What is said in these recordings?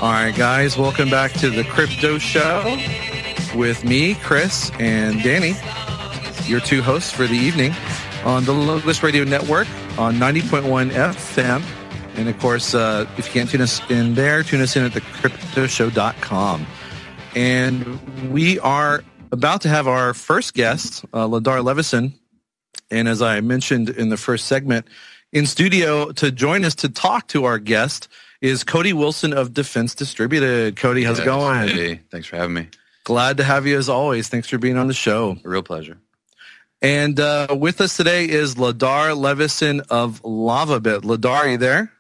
All right, guys, welcome back to the Crypto Show with me, Chris, and Danny, your two hosts for the evening on the Logos Radio Network on 90.1 FM. And, of course, if you can't tune us in there, tune us in at thecryptoshow.com. And we are about to have our first guest, Ladar Levison, and as I mentioned in the first segment, in studio to join us to talk to our guest is Cody Wilson of Defense Distributed. Cody, how's it going? Hey, thanks for having me. Glad to have you as always. Thanks for being on the show. A real pleasure. And with us today is Ladar Levison of LavaBit. Ladar, are you there?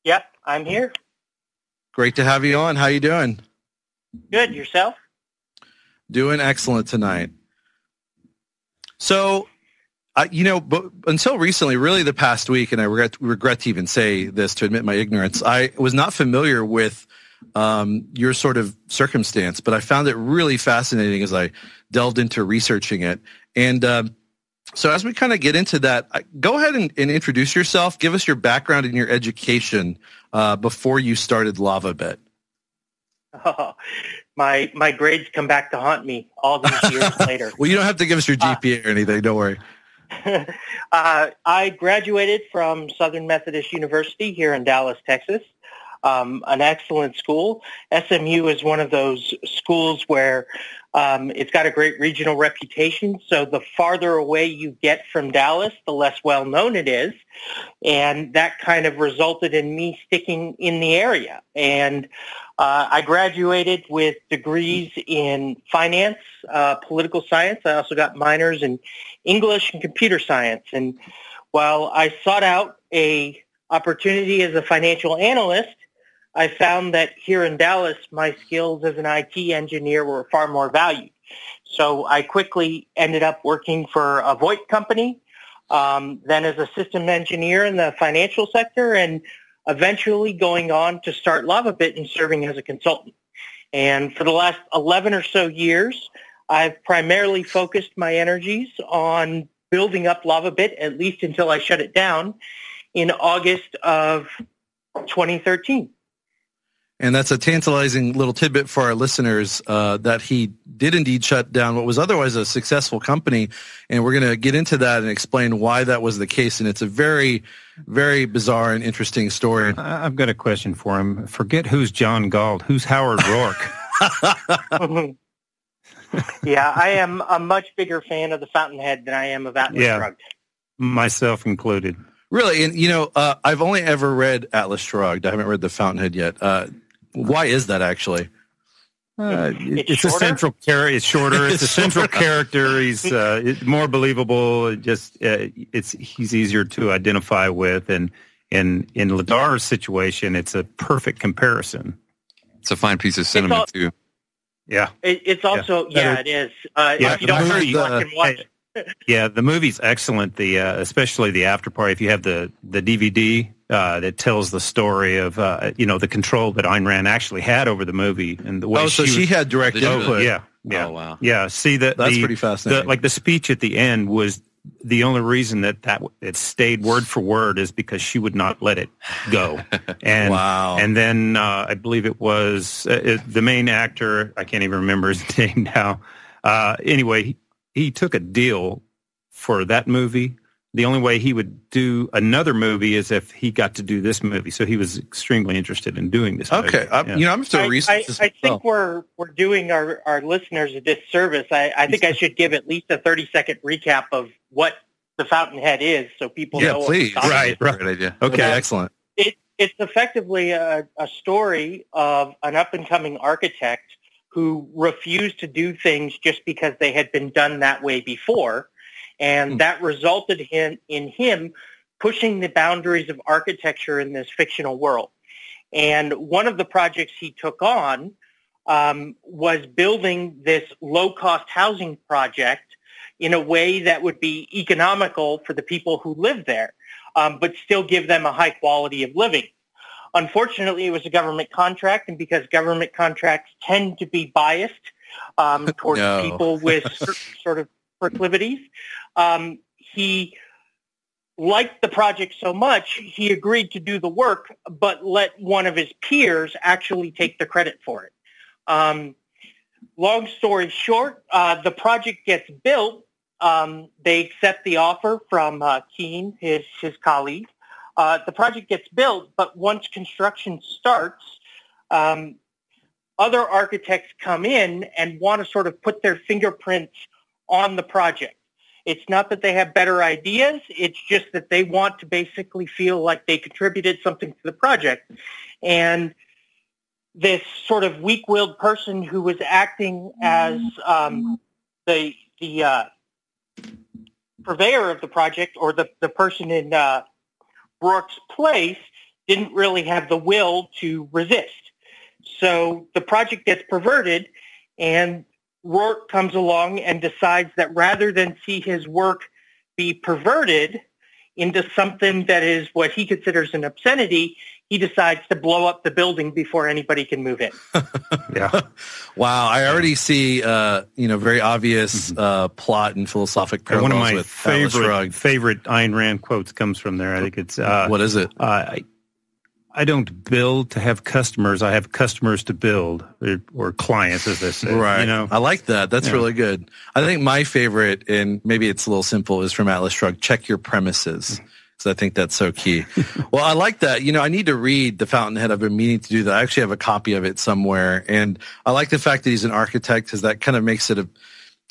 Yep, I'm here. Great to have you on. How you doing? Good. Yourself? Doing excellent tonight. So, but until recently, really the past week, and I regret to even say this to admit my ignorance, I was not familiar with your sort of circumstance, but I found it really fascinating as I delved into researching it. And so as we kind of get into that, go ahead and introduce yourself. Give us your background and your education before you started LavaBit. Oh, my grades come back to haunt me all these years later. Well, you don't have to give us your GPA or anything. Don't worry. I graduated from Southern Methodist University here in Dallas, Texas. An excellent school. SMU is one of those schools where it's got a great regional reputation. So the farther away you get from Dallas, the less well-known it is. And that kind of resulted in me sticking in the area. And I graduated with degrees in finance, political science. I also got minors in English and computer science. And while I sought out a opportunity as a financial analyst, I found that here in Dallas, my skills as an IT engineer were far more valued. So I quickly ended up working for a VoIP company, then as a system engineer in the financial sector, and eventually going on to start LavaBit and serving as a consultant. And for the last 11 or so years, I've primarily focused my energies on building up LavaBit, at least until I shut it down in August of 2013. And that's a tantalizing little tidbit for our listeners that he did indeed shut down what was otherwise a successful company. And we're going to get into that and explain why that was the case. And it's a very, very bizarre and interesting story. I've got a question for him. Forget who's John Galt. Who's Howard Rourke? Yeah, I am a much bigger fan of the Fountainhead than I am of Atlas Shrugged. Myself included. Really? And, I've only ever read Atlas Shrugged. I haven't read The Fountainhead yet. Why is that, actually? It's a central character. It's shorter. It's a central character. He's more believable. He's easier to identify with. And in Ladar's situation, it's a perfect comparison. It's a fine piece of cinema, too. Yeah. It's also, it is. If you don't hurry, you can watch it. Yeah, the movie's excellent. Especially the after party. If you have the DVD that tells the story of the control that Ayn Rand actually had over the movie and the way she had direct input. Yeah. Oh, wow. Yeah. See that's pretty fascinating. The speech at the end was the only reason that it stayed word for word is because she would not let it go. And wow. And then I believe it was the main actor. I can't even remember his name now. Anyway. He took a deal for that movie. The only way he would do another movie is if he got to do this movie. So he was extremely interested in doing this movie. Okay. I'm still researching this. I think we're doing our listeners a disservice. I think I should give at least a 30-second recap of what the Fountainhead is so people know. Yeah, please. Right. Great idea. Okay, excellent. It's effectively a story of an up-and-coming architect who refused to do things just because they had been done that way before. And that resulted in him pushing the boundaries of architecture in this fictional world. And one of the projects he took on was building this low-cost housing project in a way that would be economical for the people who live there, but still give them a high quality of living. Unfortunately, it was a government contract, and because government contracts tend to be biased towards people with certain sort of proclivities, he liked the project so much, he agreed to do the work, but let one of his peers actually take the credit for it. Long story short, the project gets built. They accept the offer from Keene, his colleague. The project gets built, but once construction starts, other architects come in and want to sort of put their fingerprints on the project. It's not that they have better ideas. It's just that they want to basically feel like they contributed something to the project. And this sort of weak-willed person who was acting as the purveyor of the project, or the person in Rourke's place, didn't really have the will to resist. So the project gets perverted, and Rourke comes along and decides that rather than see his work be perverted into something that is what he considers an obscenity, he decides to blow up the building before anybody can move in. Yeah. Wow. I already see, very obvious plot and philosophic parallels. One of my with favorite Ayn Rand quotes comes from there. I think it's... what is it? I don't build to have customers. I have customers to build, or clients, as they say. Right. I like that. That's really good. I think my favorite, and maybe it's a little simple, is from Atlas Shrugged. Check your premises. So I think that's so key. Well, I like that. I need to read The Fountainhead. I've been meaning to do that. I actually have a copy of it somewhere. And I like the fact that he's an architect, because that kind of makes it a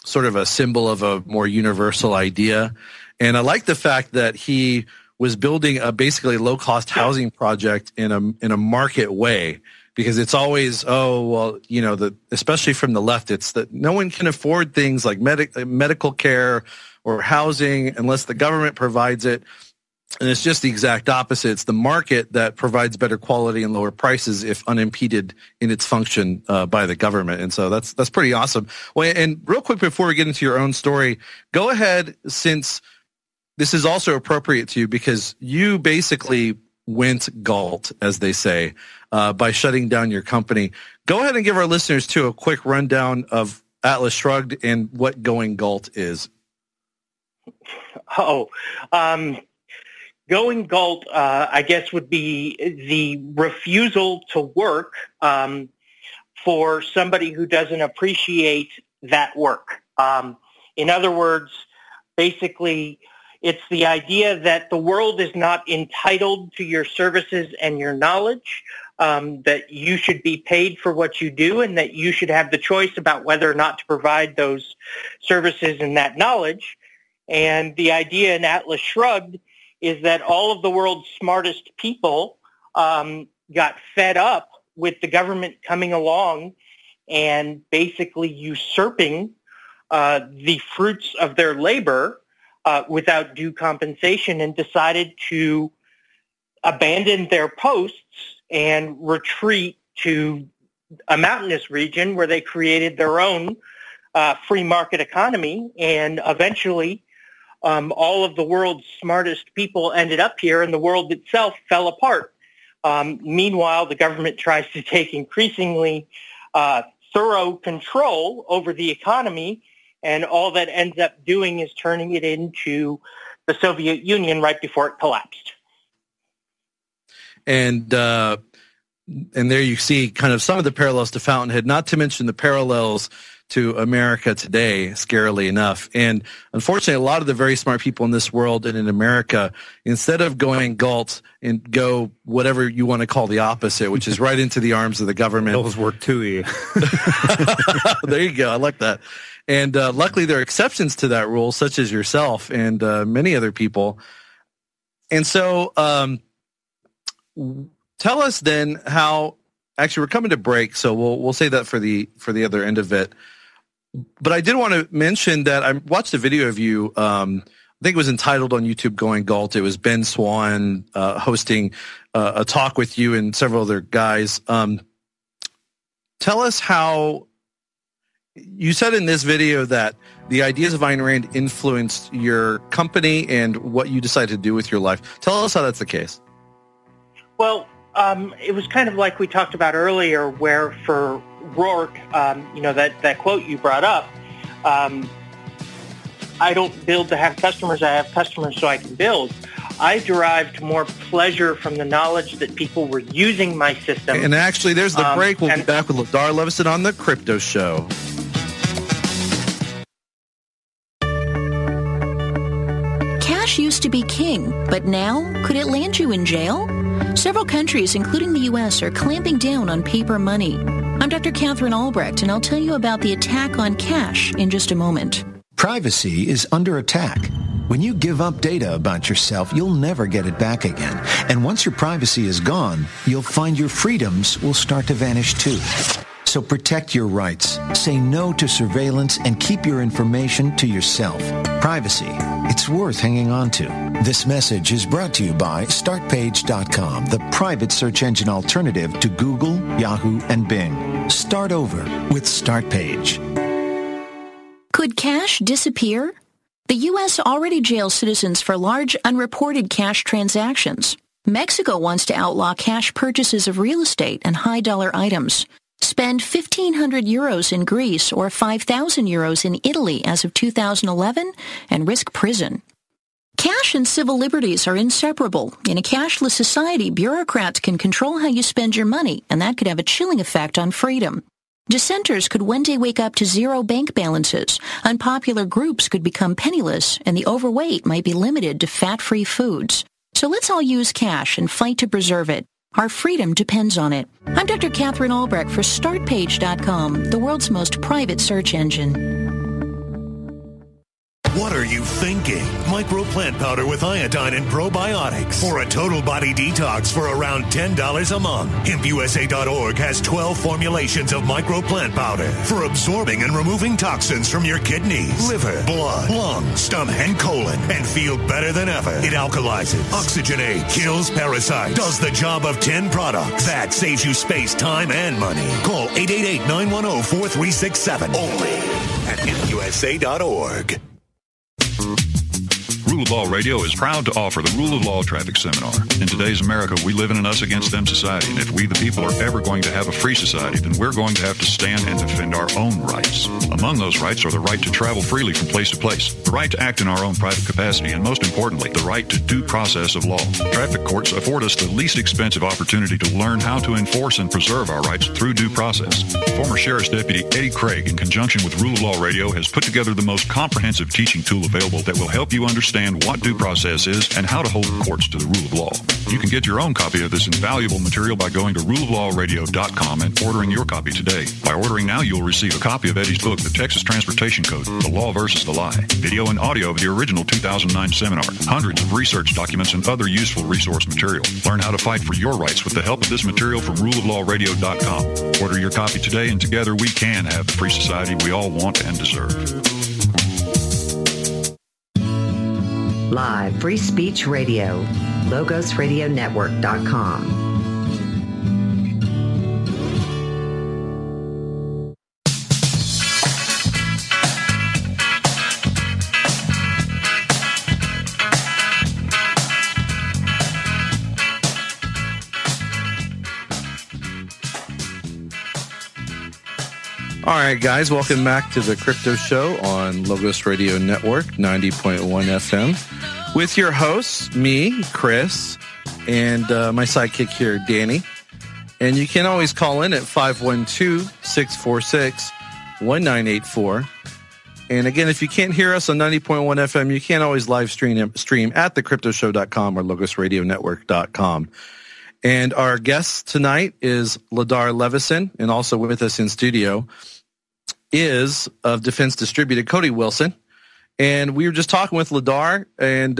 sort of a symbol of a more universal idea. And I like the fact that he was building a basically low-cost housing project in a market way, because it's always, especially from the left, it's that no one can afford things like medical care or housing unless the government provides it. And it's just the exact opposite. It's the market that provides better quality and lower prices if unimpeded in its function by the government. And so that's pretty awesome. Well, and real quick before we get into your own story, go ahead, since this is also appropriate to you, because you basically went galt, as they say, by shutting down your company. Go ahead and give our listeners, too, a quick rundown of Atlas Shrugged and what going galt is. Going galt, I guess, would be the refusal to work for somebody who doesn't appreciate that work. In other words, basically, it's the idea that the world is not entitled to your services and your knowledge, that you should be paid for what you do, and that you should have the choice about whether or not to provide those services and that knowledge. And the idea in Atlas Shrugged is that all of the world's smartest people got fed up with the government coming along and basically usurping the fruits of their labor without due compensation, and decided to abandon their posts and retreat to a mountainous region where they created their own free market economy. And eventually, all of the world's smartest people ended up here, and the world itself fell apart. Meanwhile, the government tries to take increasingly thorough control over the economy, and all that ends up doing is turning it into the Soviet Union right before it collapsed. And there you see kind of some of the parallels to Fountainhead, not to mention the parallels to America today, scarily enough. And unfortunately, a lot of the very smart people in this world and in America, instead of going galt and go whatever you want to call the opposite, which is right into the arms of the government. Those work too. There you go. I like that. And luckily, there are exceptions to that rule, such as yourself and many other people. And so tell us then how, actually, we're coming to break, so we'll say that for the other end of it. But I did want to mention that I watched a video of you, I think it was entitled on YouTube, Going Galt. It was Ben Swan hosting a talk with you and several other guys. Tell us how, you said in this video that the ideas of Ayn Rand influenced your company and what you decided to do with your life. Tell us how that's the case. Well, it was kind of like we talked about earlier, where for Rourke, that quote you brought up, I don't build to have customers, I have customers so I can build. I derived more pleasure from the knowledge that people were using my system. And actually, there's the break. We'll be back with Ladar Levison on the Crypto Show. Cash used to be king, but now, could it land you in jail? Several countries, including the U.S., are clamping down on paper money. I'm Dr. Catherine Albrecht, and I'll tell you about the attack on cash in just a moment. Privacy is under attack. When you give up data about yourself, you'll never get it back again. And once your privacy is gone, you'll find your freedoms will start to vanish too. So protect your rights, say no to surveillance, and keep your information to yourself. Privacy, it's worth hanging on to. This message is brought to you by StartPage.com, the private search engine alternative to Google, Yahoo, and Bing. Start over with StartPage. Could cash disappear? The U.S. already jails citizens for large, unreported cash transactions. Mexico wants to outlaw cash purchases of real estate and high-dollar items. Spend 1,500 euros in Greece or 5,000 euros in Italy as of 2011 and risk prison. Cash and civil liberties are inseparable. In a cashless society, bureaucrats can control how you spend your money, and that could have a chilling effect on freedom. Dissenters could one day wake up to zero bank balances. Unpopular groups could become penniless, and the overweight might be limited to fat-free foods. So let's all use cash and fight to preserve it. Our freedom depends on it. I'm Dr. Catherine Albrecht for StartPage.com, the world's most private search engine. What are you thinking? Micro plant powder with iodine and probiotics for a total body detox for around $10 a month. HempUSA.org has 12 formulations of micro plant powder for absorbing and removing toxins from your kidneys, liver, blood, lungs, stomach, and colon, and feel better than ever. It alkalizes, oxygenates, kills parasites, does the job of 10 products. That saves you space, time, and money. Call 888-910-4367 only at HempUSA.org. Rule of Law Radio is proud to offer the Rule of Law Traffic Seminar. In today's America, we live in an us-against-them society, and if we, the people, are ever going to have a free society, then we're going to have to stand and defend our own rights. Among those rights are the right to travel freely from place to place, the right to act in our own private capacity, and most importantly, the right to due process of law. Traffic courts afford us the least expensive opportunity to learn how to enforce and preserve our rights through due process. Former Sheriff's Deputy Eddie Craig, in conjunction with Rule of Law Radio, has put together the most comprehensive teaching tool available that will help you understand what due process is and how to hold courts to the rule of law. You can get your own copy of this invaluable material by going to ruleoflawradio.com and ordering your copy today. By ordering now, you'll receive a copy of Eddie's book, The Texas Transportation Code, The Law versus the Lie, video and audio of the original 2009 seminar, hundreds of research documents, and other useful resource material. Learn how to fight for your rights with the help of this material from ruleoflawradio.com. Order your copy today, and together we can have the free society we all want and deserve. Live Free Speech Radio, LogosRadioNetwork.com. All right, guys, welcome back to the Crypto Show on Logos Radio Network, 90.1 FM, with your hosts, me, Chris, and my sidekick here, Danny. And you can always call in at 512-646-1984. And again, if you can't hear us on 90.1 FM, you can always live stream at thecryptoshow.com or logosradionetwork.com. And our guest tonight is Ladar Levison, and also with us in studio is of Defense Distributed, Cody Wilson. And we were just talking with Ladar, and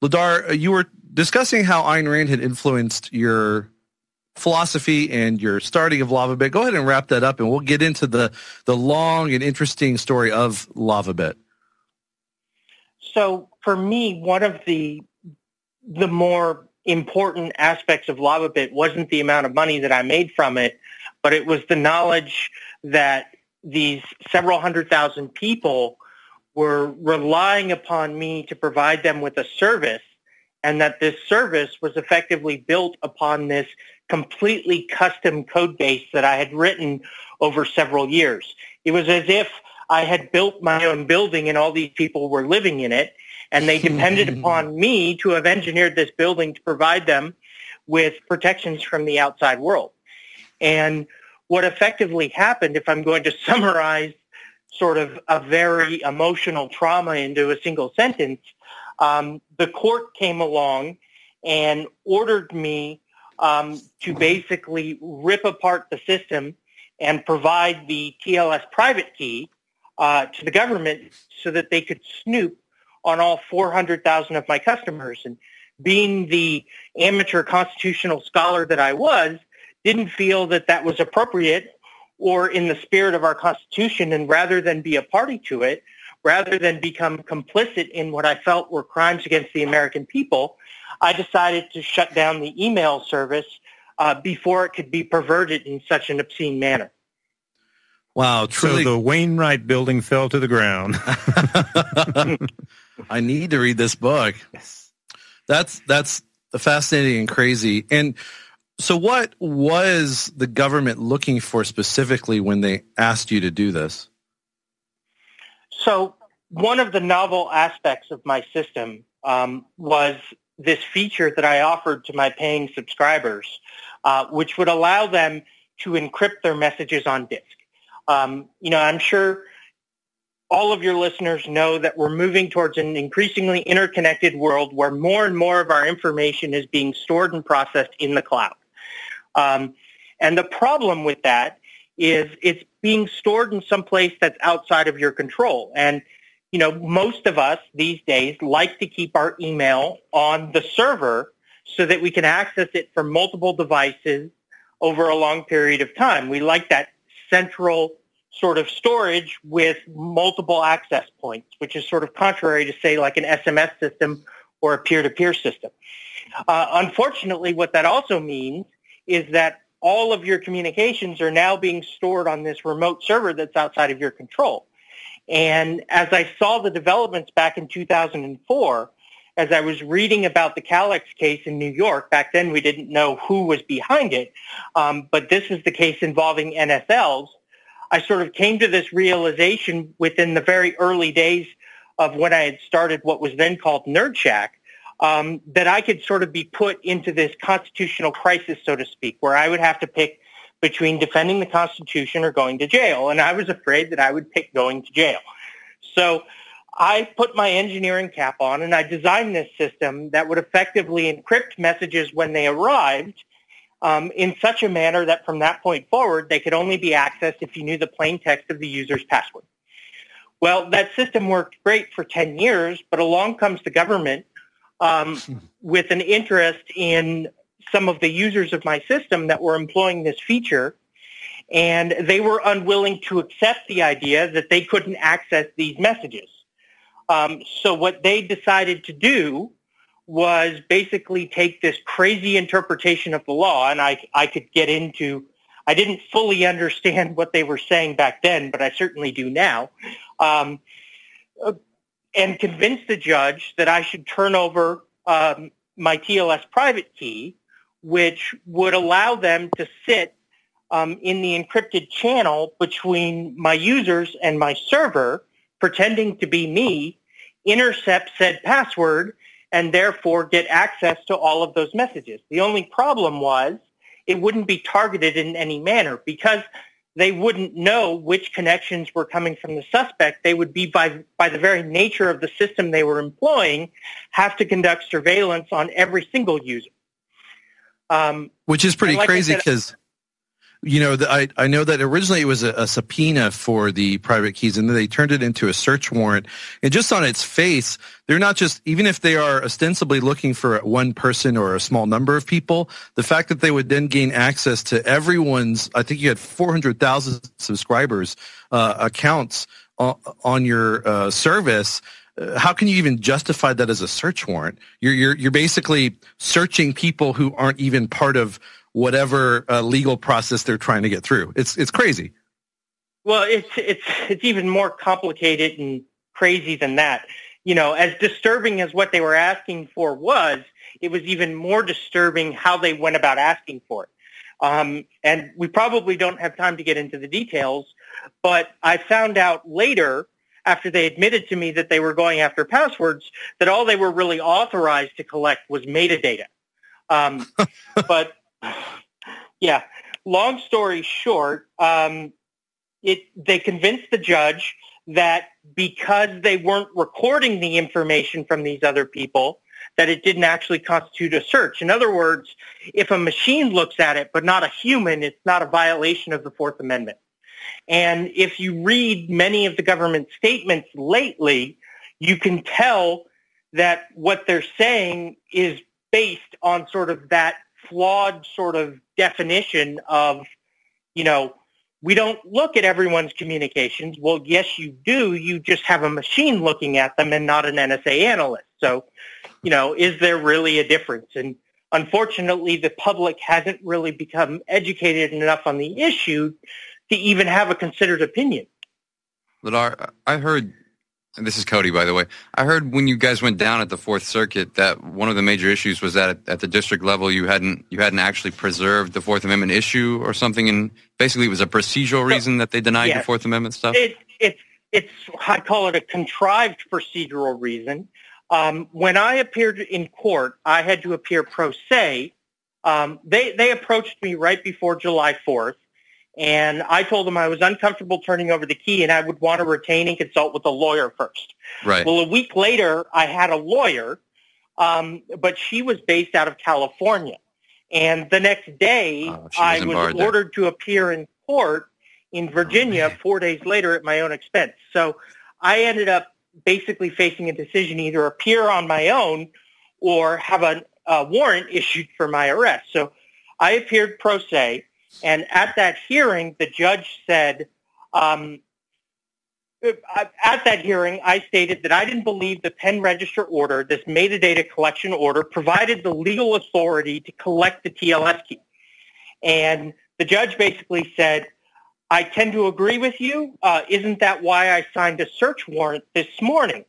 Ladar, you were discussing how Ayn Rand had influenced your philosophy and your starting of LavaBit. Go ahead and wrap that up, and we'll get into the long and interesting story of LavaBit. So for me, one of the more important aspects of LavaBit wasn't the amount of money that I made from it, but it was the knowledge that these several 100,000 people were relying upon me to provide them with a service, and that this service was effectively built upon this completely custom code base that I had written over several years. It was as if I had built my own building and all these people were living in it, And they depended upon me to have engineered this building to provide them with protections from the outside world. And what effectively happened, if I'm going to summarize sort of a very emotional trauma into a single sentence, the court came along and ordered me to basically rip apart the system and provide the TLS private key to the government so that they could snoop on all 400,000 of my customers. And being the amateur constitutional scholar that I was, didn't feel that that was appropriate or in the spirit of our Constitution, and rather than be a party to it, rather than become complicit in what I felt were crimes against the American people, I decided to shut down the email service before it could be perverted in such an obscene manner. Wow, truly. So the Wainwright building fell to the ground. I need to read this book. That's fascinating and crazy. And so what was the government looking for specifically when they asked you to do this? So one of the novel aspects of my system was this feature that I offered to my paying subscribers, which would allow them to encrypt their messages on disk. I'm sure all of your listeners know that we're moving towards an increasingly interconnected world where more and more of our information is being stored and processed in the cloud. And the problem with that is it's being stored in some place that's outside of your control. And, most of us these days like to keep our email on the server so that we can access it from multiple devices over a long period of time. We like that central sort of storage with multiple access points, which is sort of contrary to, say, like an SMS system or a peer-to-peer system. Unfortunately, what that also means is that all of your communications are now being stored on this remote server that's outside of your control. And as I saw the developments back in 2004, as I was reading about the Calix case in New York, back then we didn't know who was behind it, but this is the case involving NSLs, I sort of came to this realization within the very early days of when I had started what was then called Nerd Shack, that I could sort of be put into this constitutional crisis, so to speak, where I would have to pick between defending the Constitution or going to jail. And I was afraid that I would pick going to jail. So I put my engineering cap on and I designed this system that would effectively encrypt messages when they arrived in such a manner that from that point forward, they could only be accessed if you knew the plain text of the user's password. Well, that system worked great for 10 years, but along comes the government with an interest in some of the users of my system that were employing this feature, and they were unwilling to accept the idea that they couldn't access these messages. So what they decided to do was basically take this crazy interpretation of the law, and I could get into, I didn't fully understand what they were saying back then, but I certainly do now, and convince the judge that I should turn over my TLS private key, which would allow them to sit in the encrypted channel between my users and my server, pretending to be me, intercept said password, and therefore get access to all of those messages. The only problem was it wouldn't be targeted in any manner because they wouldn't know which connections were coming from the suspect. They would be, by the very nature of the system they were employing, have to conduct surveillance on every single user. Which is pretty crazy because, I know that originally it was a subpoena for the private keys, and then they turned it into a search warrant. And just on its face, they're not just, even if they are ostensibly looking for one person or a small number of people, the fact that they would then gain access to everyone's, I think you had 400,000 subscribers, accounts on your service. How can you even justify that as a search warrant? You're basically searching people who aren't even part of whatever legal process they're trying to get through. It's crazy. Well, it's even more complicated and crazy than that. As disturbing as what they were asking for was, it was even more disturbing how they went about asking for it. And we probably don't have time to get into the details, but I found out later after they admitted to me that they were going after passwords, that all they were really authorized to collect was metadata. But yeah, long story short, they convinced the judge that because they weren't recording the information from these other people, that it didn't actually constitute a search. In other words, if a machine looks at it but not a human, it's not a violation of the Fourth Amendment. And if you read many of the government statements lately, you can tell that what they're saying is based on sort of that flawed sort of definition of, we don't look at everyone's communications. Well, yes, you do. You just have a machine looking at them and not an NSA analyst. So, is there really a difference? And unfortunately, the public hasn't really become educated enough on the issue to even have a considered opinion. Ladar, I heard, and this is Cody, by the way, I heard when you guys went down at the Fourth Circuit that one of the major issues was that at the district level you hadn't actually preserved the Fourth Amendment issue or something, and basically it was a procedural reason that they denied the Fourth Amendment stuff? It's I call it a contrived procedural reason. When I appeared in court, I had to appear pro se. They approached me right before July 4th, and I told them I was uncomfortable turning over the key and I would want to retain and consult with a lawyer first. Right. Well, a week later, I had a lawyer, but she was based out of California. And the next day, I was ordered to appear in court in Virginia 4 days later at my own expense. So I ended up basically facing a decision, either appear on my own or have a warrant issued for my arrest. So I appeared pro se. And at that hearing, the judge said, at that hearing, I stated that I didn't believe the pen register order, this metadata collection order, provided the legal authority to collect the TLS key. And the judge basically said, I tend to agree with you. Isn't that why I signed a search warrant this morning?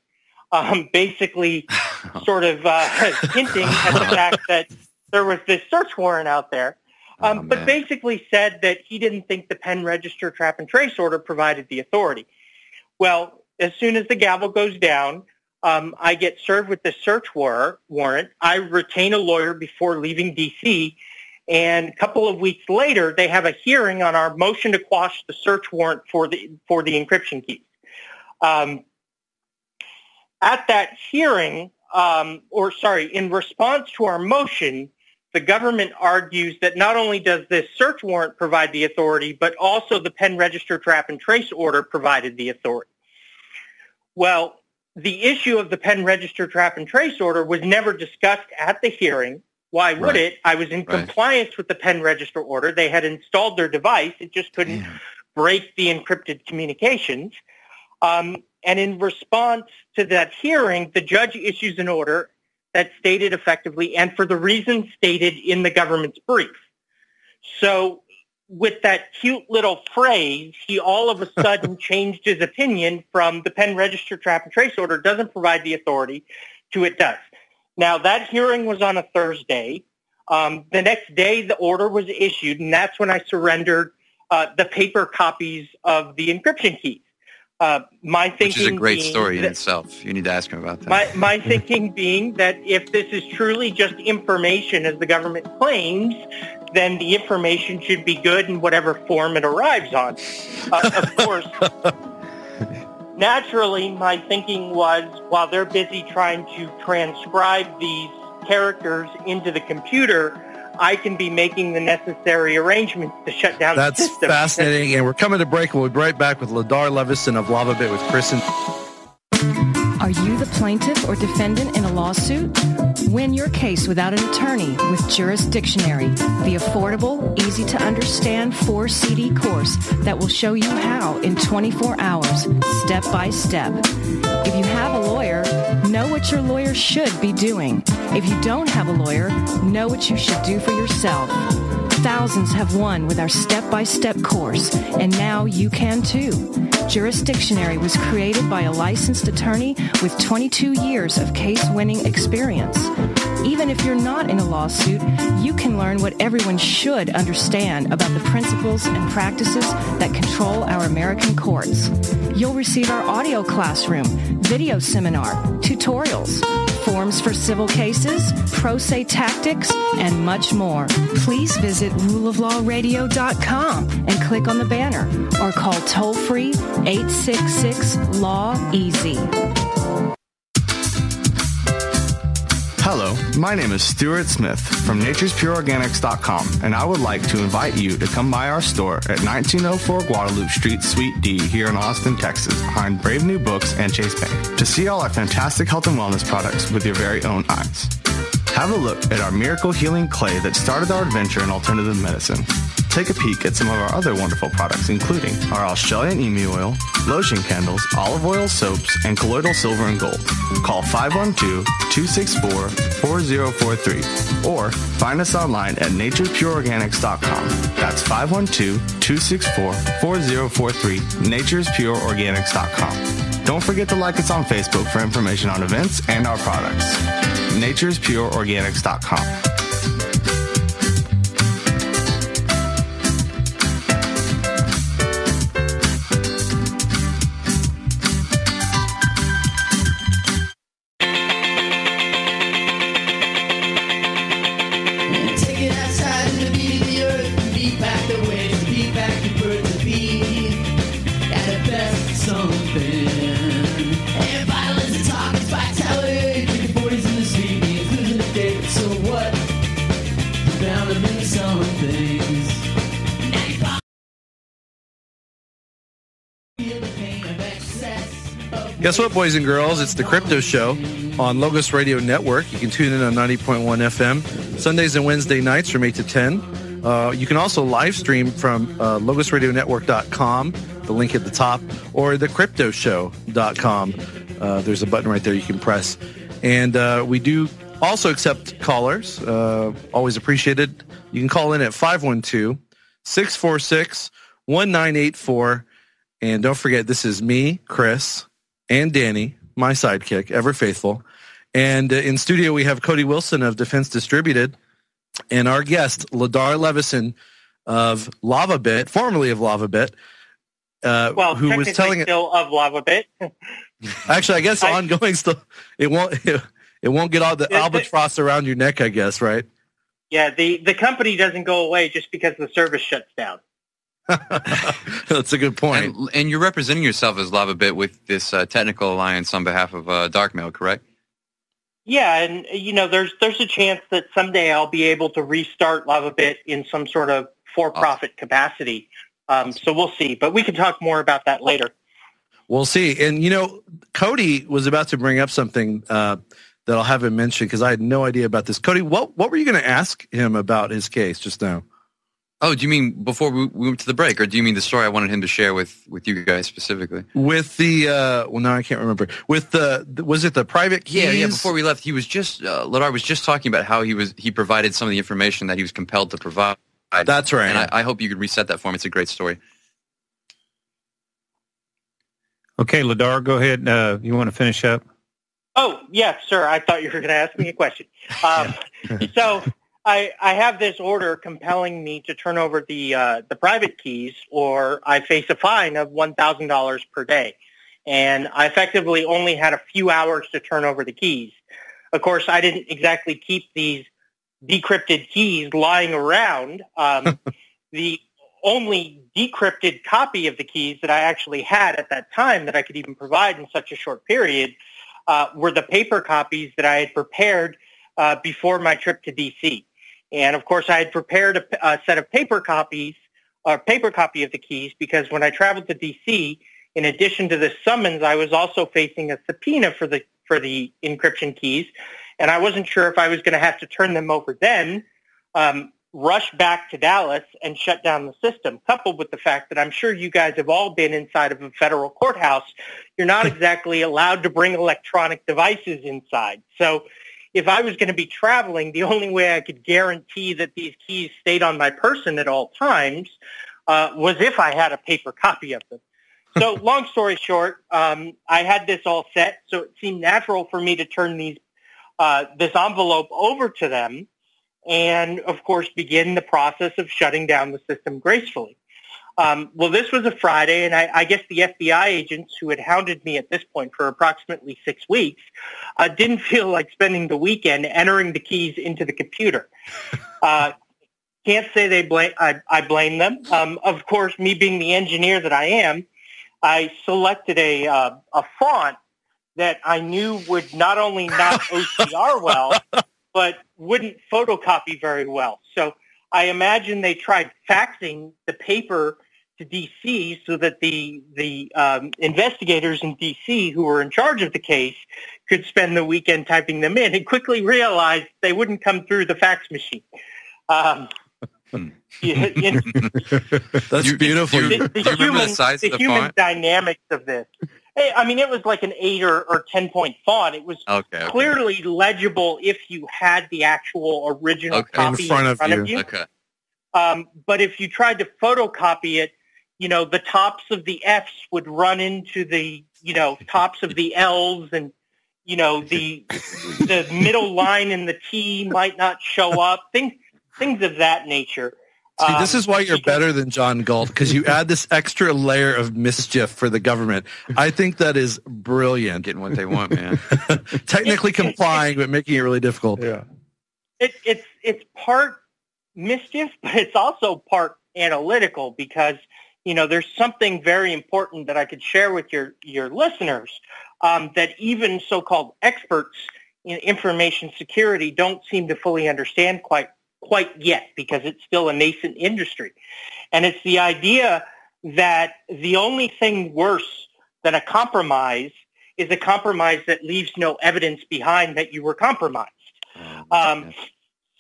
Basically sort of hinting at the fact that there was this search warrant out there. But basically said that he didn't think the pen register trap and trace order provided the authority. Well, as soon as the gavel goes down, I get served with the search warrant. I retain a lawyer before leaving D.C., and a couple of weeks later, they have a hearing on our motion to quash the search warrant for the encryption keys. At that hearing, in response to our motion, the government argues that not only does this search warrant provide the authority, but also the pen register trap and trace order provided the authority. Well, the issue of the pen register trap and trace order was never discussed at the hearing. Why would it? I was in compliance with the pen register order. They had installed their device. It just couldn't break the encrypted communications. And in response to that hearing, the judge issues an order that stated effectively, and for the reasons stated in the government's brief. So with that cute little phrase, he all of a sudden changed his opinion from the pen register trap and trace order doesn't provide the authority to it does. Now, that hearing was on a Thursday. The next day, the order was issued, and that's when I surrendered the paper copies of the encryption keys. My thinking, which is a great story in itself. You need to ask him about that. My thinking being that if this is truly just information, as the government claims, then the information should be good in whatever form it arrives on. Of course, naturally, my thinking was, while they're busy trying to transcribe these characters into the computer, I can be making the necessary arrangements to shut down the system. That's fascinating. And we're coming to break. We'll be right back with Ladar Levison of LavaBit with Chris and... Are you the plaintiff or defendant in a lawsuit? Win your case without an attorney with Jurisdictionary, the affordable, easy-to-understand 4-CD course that will show you how in 24 hours, step by step. If you have a lawyer, know what your lawyer should be doing. If you don't have a lawyer, know what you should do for yourself. Thousands have won with our step-by-step course, and now you can too. Jurisdictionary was created by a licensed attorney with 22 years of case-winning experience. Even if you're not in a lawsuit, you can learn what everyone should understand about the principles and practices that control our American courts. You'll receive our audio classroom, video seminar, tutorials, forms for civil cases, pro se tactics, and much more. Please visit ruleoflawradio.com and click on the banner or call toll-free 866-LAW-EASY. Hello, my name is Stuart Smith from naturespureorganics.com, and I would like to invite you to come by our store at 1904 Guadalupe Street, Suite D, here in Austin, Texas, behind Brave New Books and Chase Bank, to see all our fantastic health and wellness products with your very own eyes. Have a look at our miracle healing clay that started our adventure in alternative medicine. Take a peek at some of our other wonderful products, including our Australian emu oil, lotion candles, olive oil soaps, and colloidal silver and gold. Call 512-264-4043 or find us online at naturespureorganics.com. That's 512-264-4043, naturespureorganics.com. Don't forget to like us on Facebook for information on events and our products. naturespureorganics.com. Guess what, boys and girls? It's the Crypto Show on Logos Radio Network. You can tune in on 90.1 FM Sundays and Wednesday nights from 8 to 10. You can also live stream from logosradionetwork.com, the link at the top, or thecryptoshow.com. There's a button right there you can press. And we do also accept callers. Always appreciated. You can call in at 512-646-1984. And don't forget, this is me, Chris, and Danny, my sidekick, ever faithful. And in studio, we have Cody Wilson of Defense Distributed, and our guest, Ladar Levison of LavaBit, formerly of LavaBit, who was telling it still of LavaBit. Actually, I guess ongoing still. It won't get all the albatross around your neck, I guess, right? Yeah, the company doesn't go away just because the service shuts down. That's a good point. And you're representing yourself as LavaBit with this technical alliance on behalf of Darkmail, correct? Yeah, and there's a chance that someday I'll be able to restart LavaBit in some sort of for-profit capacity. So we'll see, but we can talk more about that later. We'll see. And Cody was about to bring up something that I'll have him mention because I had no idea about this. Cody, what were you going to ask him about his case just now? Oh, do you mean before we went to the break, or do you mean the story I wanted him to share with you guys specifically? With the no, I can't remember. With was it the private keys? Yeah. Before we left, he was just Ladar was just talking about how he provided some of the information that he was compelled to provide. That's right. And I hope you could reset that for him. It's a great story. Okay, Ladar, go ahead. You want to finish up? Oh, yes, sir. I thought you were going to ask me a question. So I have this order compelling me to turn over the private keys, or I face a fine of $1,000 per day. And I effectively only had a few hours to turn over the keys. Of course, I didn't exactly keep these decrypted keys lying around. The only decrypted copy of the keys that I actually had at that time that I could even provide in such a short period were the paper copies that I had prepared before my trip to D.C. And, of course, I had prepared a set of paper copy of the keys because when I traveled to D.C., in addition to the summons, I was also facing a subpoena for the encryption keys, and I wasn't sure if I was going to have to turn them over then, rush back to Dallas, and shut down the system, coupled with the fact that I'm sure you guys have all been inside of a federal courthouse. You're not exactly allowed to bring electronic devices inside. So if I was going to be traveling, the only way I could guarantee that these keys stayed on my person at all times was if I had a paper copy of them. So long story short, I had this all set, so it seemed natural for me to turn this envelope over to them and, of course, begin the process of shutting down the system gracefully. Well, this was a Friday, and I guess the FBI agents who had hounded me at this point for approximately 6 weeks didn't feel like spending the weekend entering the keys into the computer. Can't say I blame them. Of course, me being the engineer that I am, I selected a font that I knew would not only not OCR well, but wouldn't photocopy very well. So I imagine they tried faxing the paper to D.C. so that the investigators in D.C. who were in charge of the case could spend the weekend typing them in, and quickly realized they wouldn't come through the fax machine. That's beautiful. The human dynamics of this. I mean, it was like an 8 or 10-point font. It was clearly legible if you had the actual original copy in front of you. Okay. But if you tried to photocopy it, the tops of the F's would run into the, tops of the L's, and, the middle line in the T might not show up. Things of that nature. See, this is why you're better than John Galt, because you add this extra layer of mischief for the government. I think that is brilliant. Getting what they want, man. Technically complying, but making it really difficult. Yeah. It's part mischief, but it's also part analytical, because, there's something very important that I could share with your listeners that even so-called experts in information security don't seem to fully understand quite yet, because it's still a nascent industry. And it's the idea that the only thing worse than a compromise is a compromise that leaves no evidence behind that you were compromised.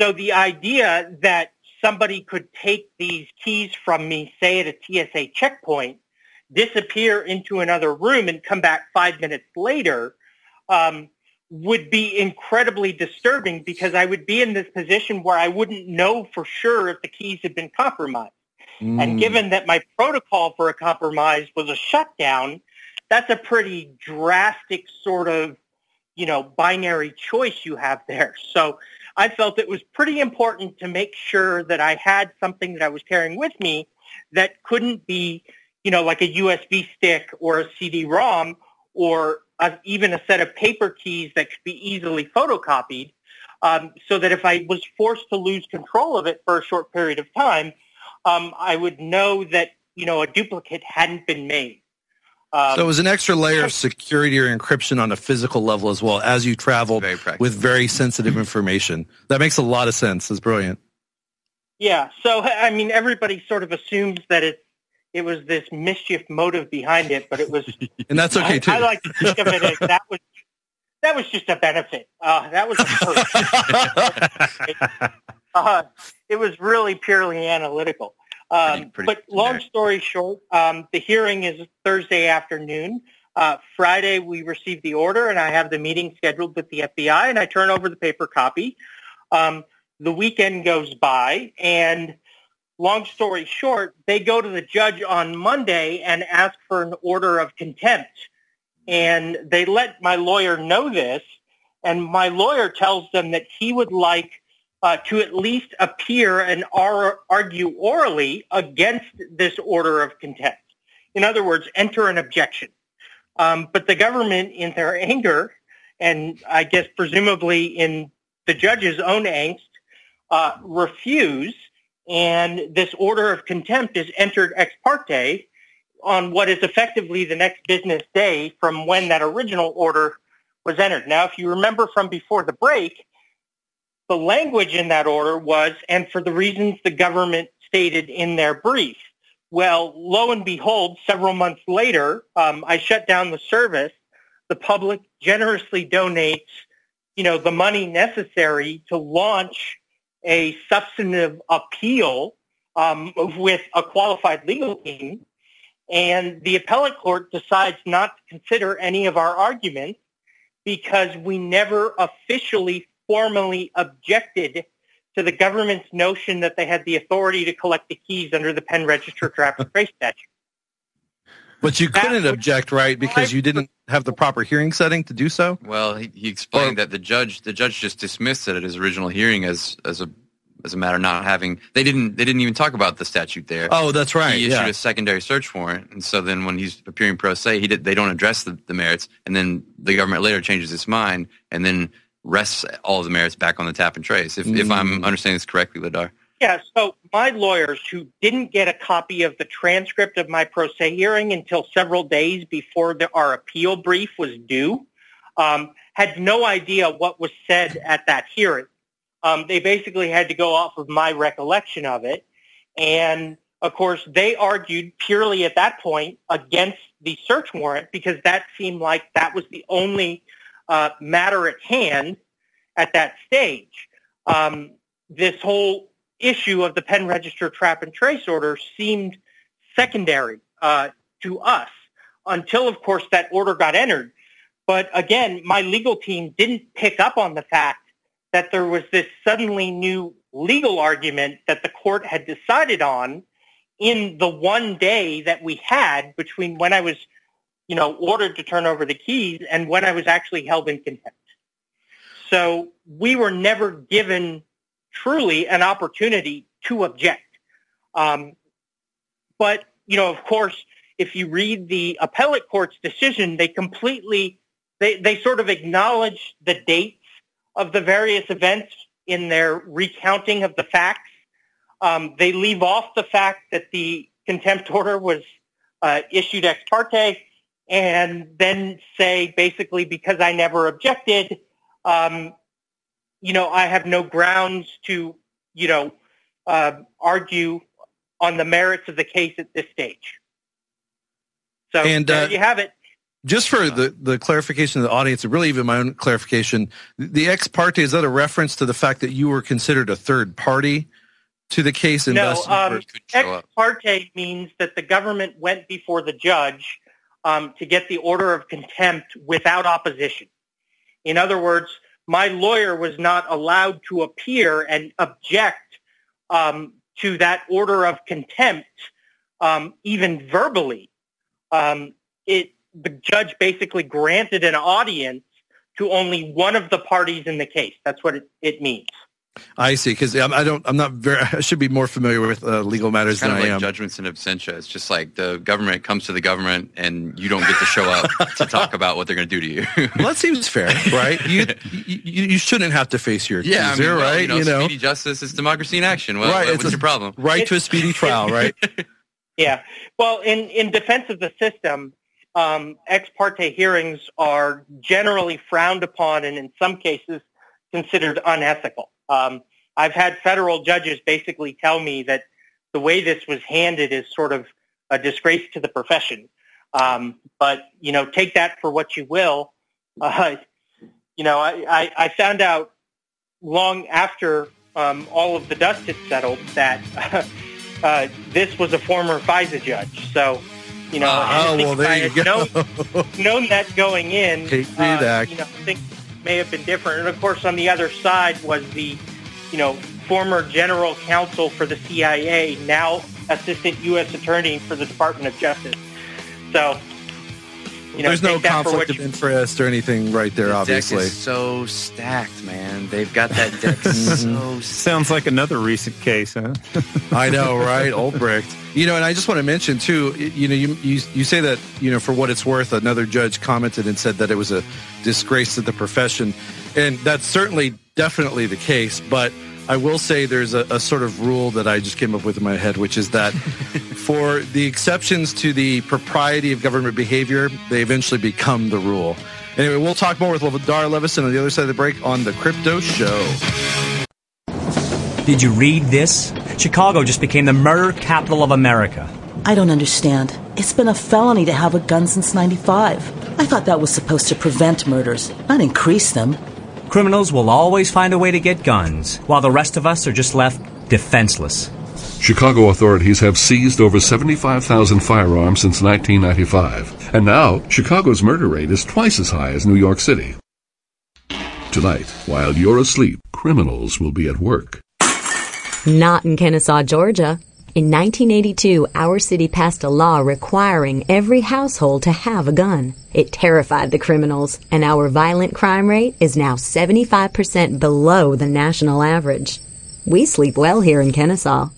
So the idea that somebody could take these keys from me, say at a TSA checkpoint, disappear into another room and come back 5 minutes later would be incredibly disturbing, because I would be in this position where I wouldn't know for sure if the keys had been compromised. And given that my protocol for a compromise was a shutdown, that's a pretty drastic sort of, binary choice you have there. So I felt it was pretty important to make sure that I had something that I was carrying with me that couldn't be, like a USB stick or a CD-ROM or even a set of paper keys that could be easily photocopied, so that if I was forced to lose control of it for a short period of time, I would know that, a duplicate hadn't been made. So it was an extra layer of security or encryption on a physical level as well, as you traveled with very sensitive information. That makes a lot of sense. It's brilliant. Yeah. So, I mean, everybody sort of assumes that it was this mischief motive behind it, but it was, and that's okay too. I like to think of it as that was just a benefit. That was a perk. It was really purely analytical. But long story short, the hearing is Thursday afternoon. Friday, we received the order, and I have the meeting scheduled with the FBI, and I turn over the paper copy. The weekend goes by, and long story short, they go to the judge on Monday and ask for an order of contempt. And they let my lawyer know this, and my lawyer tells them that he would like to at least appear and argue orally against this order of contempt. In other words, enter an objection. But the government, in their anger, and I guess presumably in the judge's own angst, refuse, and this order of contempt is entered ex parte on what is effectively the next business day from when that original order was entered. Now, if you remember from before the break, the language in that order was, and for the reasons the government stated in their brief. Well, lo and behold, several months later, I shut down the service. The public generously donates, the money necessary to launch a substantive appeal with a qualified legal team. And the appellate court decides not to consider any of our arguments because we never officially formally objected to the government's notion that they had the authority to collect the keys under the Pen Register Traffic Trace statute. But you couldn't object, right? Because you didn't have the proper hearing setting to do so? Well, he explained that the judge just dismissed it at his original hearing as a matter not having. They didn't even talk about the statute there. Oh, that's right. He issued a secondary search warrant, and so then when he's appearing pro se, they don't address the merits, and then the government later changes its mind and then rests all of the merits back on the tap and trace. If I'm understanding this correctly, Ladar. Yeah, so my lawyers, who didn't get a copy of the transcript of my pro se hearing until several days before our appeal brief was due, had no idea what was said at that hearing. They basically had to go off of my recollection of it. And, of course, they argued purely at that point against the search warrant because that seemed like that was the only matter at hand at that stage. This whole issue of the pen register trap and trace order seemed secondary to us until, of course, that order got entered. But again, my legal team didn't pick up on the fact that there was this suddenly new legal argument that the court had decided on in the one day that we had between when I was, ordered to turn over the keys and when I was actually held in contempt. So we were never given truly an opportunity to object. But, of course, if you read the appellate court's decision, they sort of acknowledge the dates of the various events in their recounting of the facts. They leave off the fact that the contempt order was issued ex parte and then say basically because I never objected, I have no grounds to, argue on the merits of the case at this stage. So there you have it. Just for the clarification of the audience, and really even my own clarification, the ex parte, is that a reference to the fact that you were considered a third party to the case? No, ex parte means that the government went before the judge to get the order of contempt without opposition. In other words, my lawyer was not allowed to appear and object to that order of contempt, even verbally. The judge basically granted an audience to only one of the parties in the case. That's what it means. I see, because I should be more familiar with legal matters than I am. It's kind of like judgments in absentia. It's just like the government comes to the government and you don't get to show up to talk about what they're going to do to you. Well, that seems fair, right? You shouldn't have to face your accuser, right? Speedy justice is democracy in action. Well, right, what's your problem? Right to a speedy trial, right? Yeah. Well, in defense of the system, ex parte hearings are generally frowned upon and in some cases considered unethical. I've had federal judges basically tell me that the way this was handed is sort of a disgrace to the profession. But, take that for what you will. I found out long after all of the dust had settled that this was a former FISA judge. So, there you go. known that going in, things may have been different. And of course, on the other side was the, former general counsel for the CIA, now assistant U.S. attorney for the Department of Justice. So, there's no conflict of interest or anything right there, obviously. Deck is so stacked, man. They've got that deck so Sounds like another recent case, huh? I know, right? Albrecht. And I just want to mention, too, you say that, for what it's worth, another judge commented and said that it was a disgrace to the profession. And that's certainly definitely the case. But I will say there's a sort of rule that I just came up with in my head, which is that for the exceptions to the propriety of government behavior, they eventually become the rule. Anyway, we'll talk more with Ladar Levison on the other side of the break on The Crypto Show. Did you read this? Chicago just became the murder capital of America. I don't understand. It's been a felony to have a gun since '95. I thought that was supposed to prevent murders, not increase them. Criminals will always find a way to get guns, while the rest of us are just left defenseless. Chicago authorities have seized over 75,000 firearms since 1995. And now, Chicago's murder rate is twice as high as New York City. Tonight, while you're asleep, criminals will be at work. Not in Kennesaw, Georgia. In 1982, our city passed a law requiring every household to have a gun. It terrified the criminals, and our violent crime rate is now 75% below the national average. We sleep well here in Kennesaw.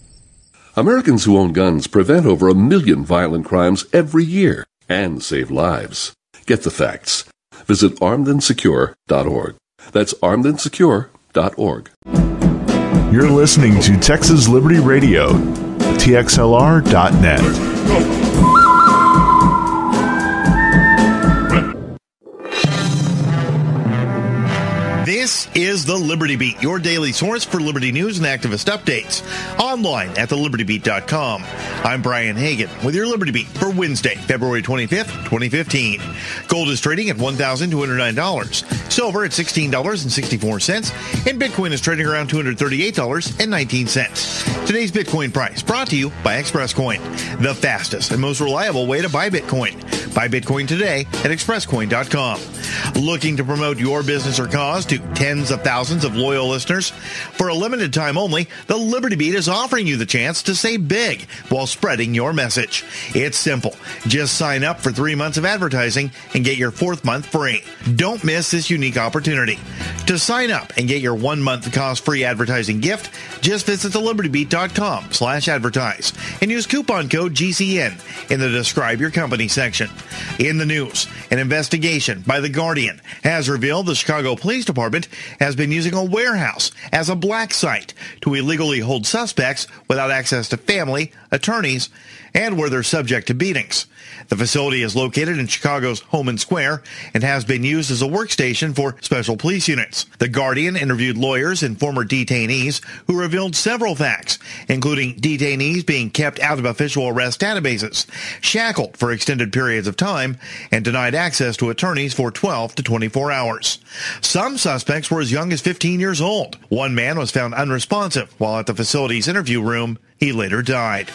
Americans who own guns prevent over 1 million violent crimes every year and save lives. Get the facts. Visit armedandsecure.org. That's armedandsecure.org. You're listening to Texas Liberty Radio, TXLR.net. This is the Liberty Beat, your daily source for Liberty news and activist updates. Online at thelibertybeat.com. I'm Brian Hagan with your Liberty Beat for Wednesday, February 25th, 2015. Gold is trading at $1,209. Silver at $16.64. And Bitcoin is trading around $238.19. Today's Bitcoin price brought to you by ExpressCoin, the fastest and most reliable way to buy Bitcoin. Buy Bitcoin today at expresscoin.com. Looking to promote your business or cause to tens of thousands of loyal listeners? For a limited time only, the Liberty Beat is offering you the chance to say big while spreading your message. It's simple. Just sign up for 3 months of advertising and get your 4th month free. Don't miss this unique opportunity. To sign up and get your 1 month cost-free advertising gift, just visit thelibertybeat.com/advertise and use coupon code GCN in the Describe Your Company section. In the news, an investigation by The Guardian has revealed the Chicago Police Department has been using a warehouse as a black site to illegally hold suspects without access to family, attorneys, and where they're subject to beatings. The facility is located in Chicago's Homan Square and has been used as a workstation for special police units. The Guardian interviewed lawyers and former detainees who revealed several facts, including detainees being kept out of official arrest databases, shackled for extended periods of time, and denied access to attorneys for 12 to 24 hours. Some suspects were as young as 15 years old. One man was found unresponsive while at the facility's interview room. He later died.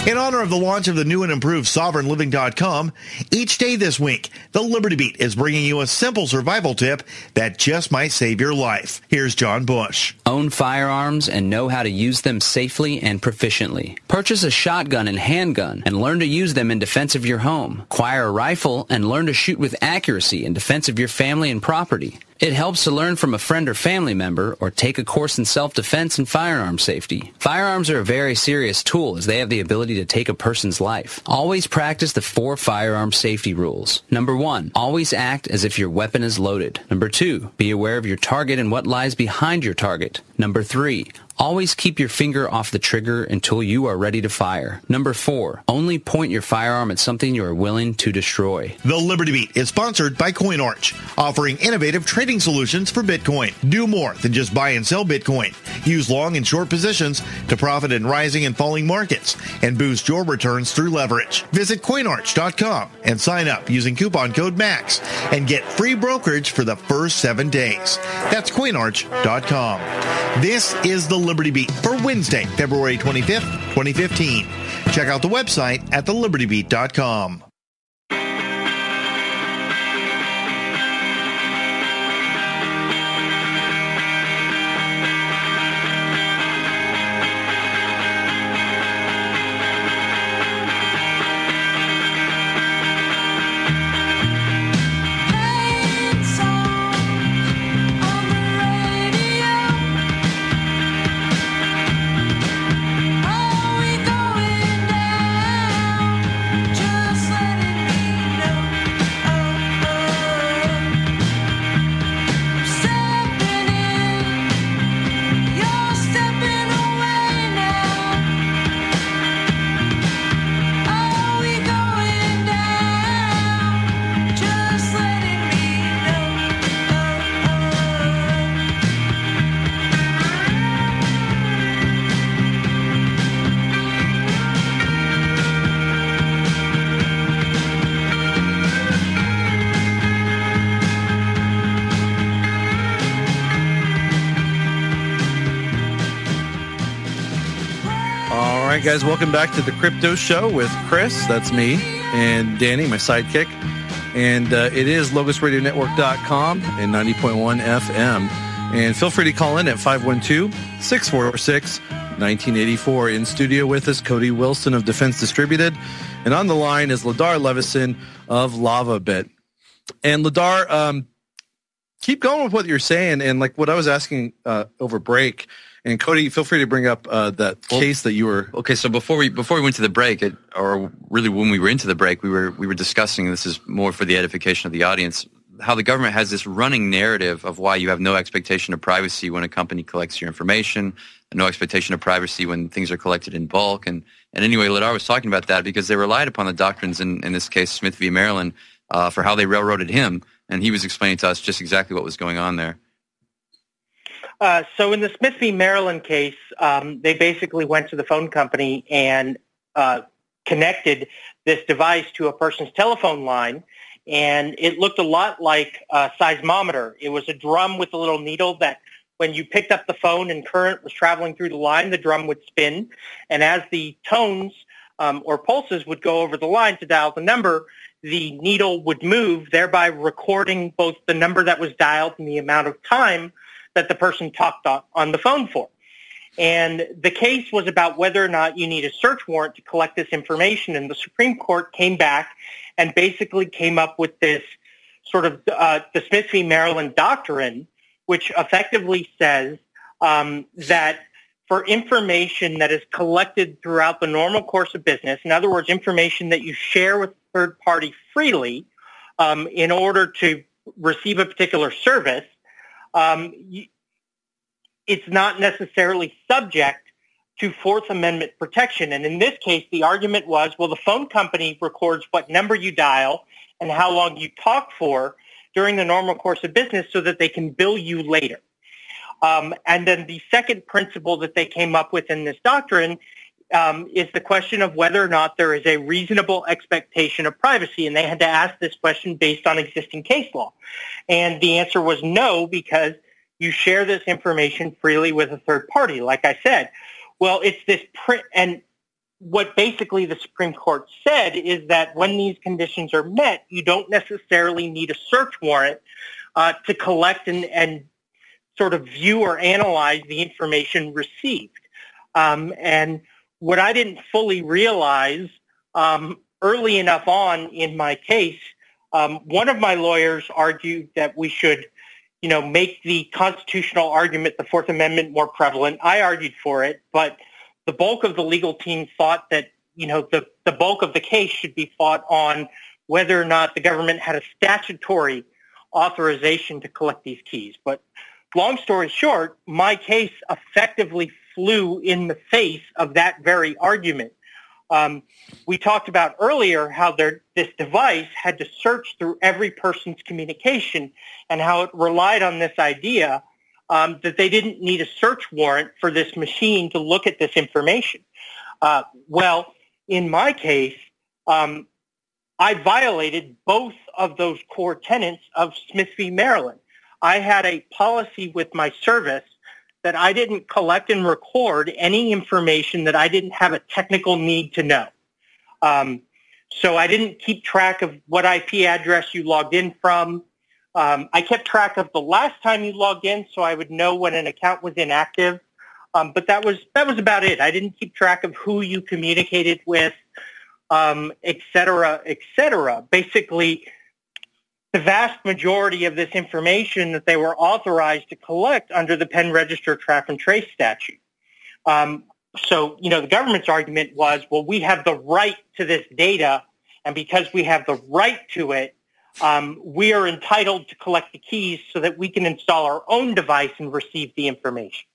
In honor of the launch of the new and improved SovereignLiving.com, each day this week, the Liberty Beat is bringing you a simple survival tip that just might save your life. Here's John Bush. Own firearms and know how to use them safely and proficiently. Purchase a shotgun and handgun and learn to use them in defense of your home. Acquire a rifle and learn to shoot with accuracy in defense of your family and property. It helps to learn from a friend or family member or take a course in self-defense and firearm safety. Firearms are a very serious tool as they have the ability to take a person's life. Always practice the 4 firearm safety rules. Number 1, always act as if your weapon is loaded. Number 2, be aware of your target and what lies behind your target. Number 3, always keep your finger off the trigger until you are ready to fire. Number 4, only point your firearm at something you are willing to destroy. The Liberty Beat is sponsored by CoinArch, offering innovative trading solutions for Bitcoin. Do more than just buy and sell Bitcoin. Use long and short positions to profit in rising and falling markets and boost your returns through leverage. Visit CoinArch.com and sign up using coupon code MAX and get free brokerage for the first 7 days. That's CoinArch.com. This is the Liberty Beat for Wednesday, February 25th, 2015. Check out the website at thelibertybeat.com. All right, guys, welcome back to the Crypto Show with Chris, that's me, and Danny, my sidekick. And it is LogosRadioNetwork.com and 90.1 FM. And feel free to call in at 512-646-1984. In studio with us, Cody Wilson of Defense Distributed. And on the line is Ladar Levison of LavaBit. And Ladar, keep going with what you're saying. And like what I was asking over break, and Cody, feel free to bring up that case that you were. Okay, so before we went to the break, or really when we were into the break, we were discussing, this is more for the edification of the audience, how the government has this running narrative of why you have no expectation of privacy when a company collects your information, no expectation of privacy when things are collected in bulk. And anyway, Ladar was talking about that because they relied upon the doctrines, in this case, Smith v. Maryland, for how they railroaded him. And he was explaining to us just exactly what was going on there. So in the Smith v. Maryland case, they basically went to the phone company and connected this device to a person's telephone line, and it looked a lot like a seismometer. It was a drum with a little needle that when you picked up the phone and current was traveling through the line, the drum would spin, and as the tones or pulses would go over the line to dial the number, the needle would move, thereby recording both the number that was dialed and the amount of time that the person talked on the phone for. And the case was about whether or not you need a search warrant to collect this information, and the Supreme Court came back and basically came up with this sort of the Smith v. Maryland doctrine, which effectively says that for information that is collected throughout the normal course of business, in other words, information that you share with a third party freely in order to receive a particular service, it's not necessarily subject to Fourth Amendment protection. And in this case, the argument was, well, the phone company records what number you dial and how long you talk for during the normal course of business so that they can bill you later. And then the second principle that they came up with in this doctrine is the question of whether or not there is a reasonable expectation of privacy. And they had to ask this question based on existing case law. And the answer was no, because you share this information freely with a third party, like I said. Well, it's this and what basically the Supreme Court said is that when these conditions are met, you don't necessarily need a search warrant to collect and sort of view or analyze the information received. And what I didn't fully realize early enough on in my case, one of my lawyers argued that we should, make the constitutional argument, the Fourth Amendment, more prevalent. I argued for it, but the bulk of the legal team thought that, the bulk of the case should be fought on whether or not the government had a statutory authorization to collect these keys. But long story short, my case effectively flew in the face of that very argument. We talked about earlier how this device had to search through every person's communication and how it relied on this idea that they didn't need a search warrant for this machine to look at this information. Well, in my case, I violated both of those core tenets of Smith v. Maryland. I had a policy with my service that I didn't collect and record any information that I didn't have a technical need to know. So I didn't keep track of what IP address you logged in from. I kept track of the last time you logged in so I would know when an account was inactive. But that was about it. I didn't keep track of who you communicated with, et cetera, et cetera. Basically, the vast majority of this information that they were authorized to collect under the Pen Register Trap and Trace statute. So, the government's argument was, well, we have the right to this data, and because we have the right to it, we are entitled to collect the keys so that we can install our own device and receive the information.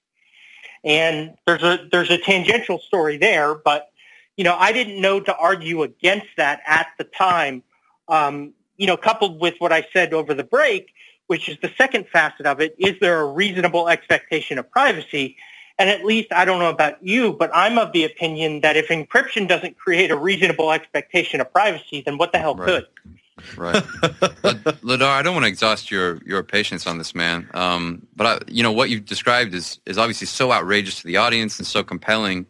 And there's a tangential story there, but, I didn't know to argue against that at the time. Coupled with what I said over the break, which is the second facet of it, is there a reasonable expectation of privacy? And at least, I don't know about you, but I'm of the opinion that if encryption doesn't create a reasonable expectation of privacy, then what the hell could? Right. Ladar, I don't want to exhaust your patience on this, man. But what you've described is obviously so outrageous to the audience and so compelling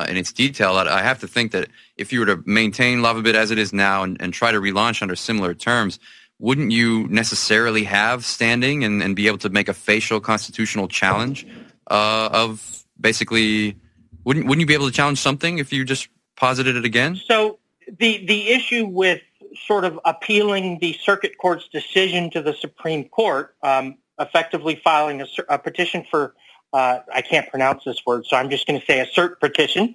in its detail that I have to think that if you were to maintain LavaBit as it is now and try to relaunch under similar terms, wouldn't you necessarily have standing and be able to make a facial constitutional challenge of basically, wouldn't you be able to challenge something if you just posited it again? So the issue with sort of appealing the circuit court's decision to the Supreme Court, effectively filing a petition for, I can't pronounce this word, so I'm just going to say a cert petition,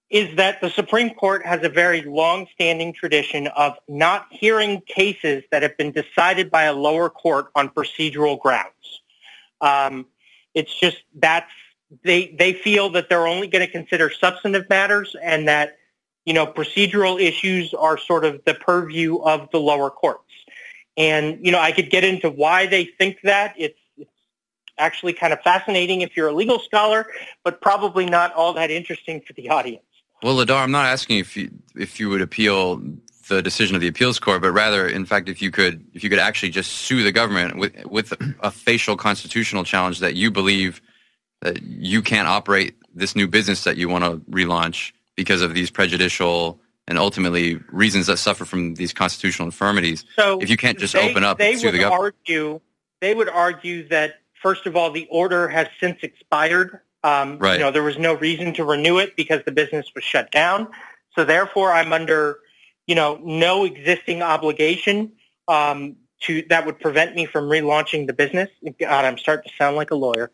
is that the Supreme Court has a very long-standing tradition of not hearing cases that have been decided by a lower court on procedural grounds. It's just they feel that they're only going to consider substantive matters, and that procedural issues are sort of the purview of the lower courts. And I could get into why they think that. It's actually kind of fascinating if you're a legal scholar, but probably not all that interesting for the audience. Well, Ladar, I'm not asking if you would appeal the decision of the appeals court, but rather, in fact, if you could actually just sue the government with a facial constitutional challenge that you believe that you can't operate this new business that you want to relaunch because of these prejudicial and ultimately reasons that suffer from these constitutional infirmities. So if you can't just open up and sue the government. They would argue that, first of all, the order has since expired. Right. There was no reason to renew it because the business was shut down. So therefore, I'm under, no existing obligation that would prevent me from relaunching the business. God, I'm starting to sound like a lawyer.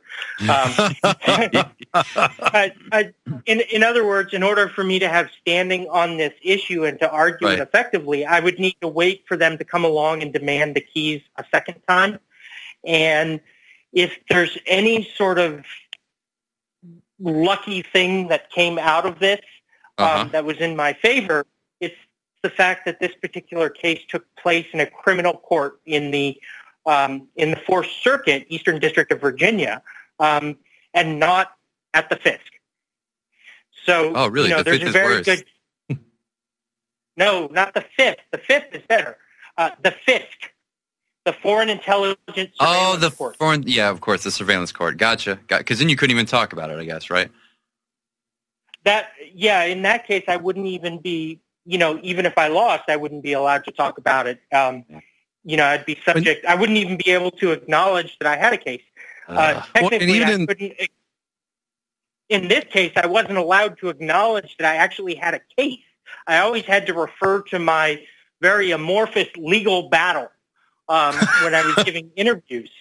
In other words, in order for me to have standing on this issue and to argue it effectively, I would need to wait for them to come along and demand the keys a second time. And if there's any sort of lucky thing that came out of this that was in my favor, it's the fact that this particular case took place in a criminal court in the Fourth Circuit, Eastern District of Virginia, and not at the FISC. So, really? The there's Fifth a very is worse. good. No, not the Fifth. The Fifth is better. The FISC, the Foreign Intelligence Surveillance Court. Yeah, of course, the surveillance court. Gotcha. Because then you couldn't even talk about it, I guess, right? In that case, I wouldn't even be, even if I lost, I wouldn't be allowed to talk about it. I'd be subject. I wouldn't even be able to acknowledge that I had a case. Technically, I couldn't. In this case, I wasn't allowed to acknowledge that I actually had a case. I always had to refer to my very amorphous legal battle when I was giving interviews.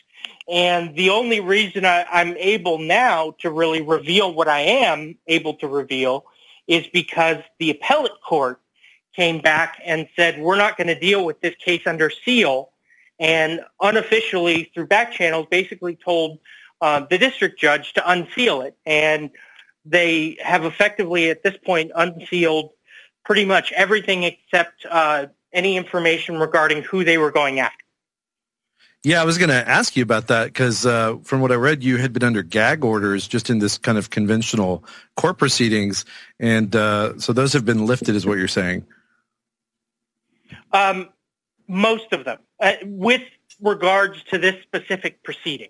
And the only reason I'm able now to really reveal what I am able to reveal is because the appellate court came back and said, we're not going to deal with this case under seal, and unofficially through back channels basically told the district judge to unseal it. And they have effectively at this point unsealed pretty much everything except any information regarding who they were going after. Yeah, I was going to ask you about that because from what I read, you had been under gag orders just in this kind of conventional court proceedings, and so those have been lifted is what you're saying. Most of them, with regards to this specific proceeding.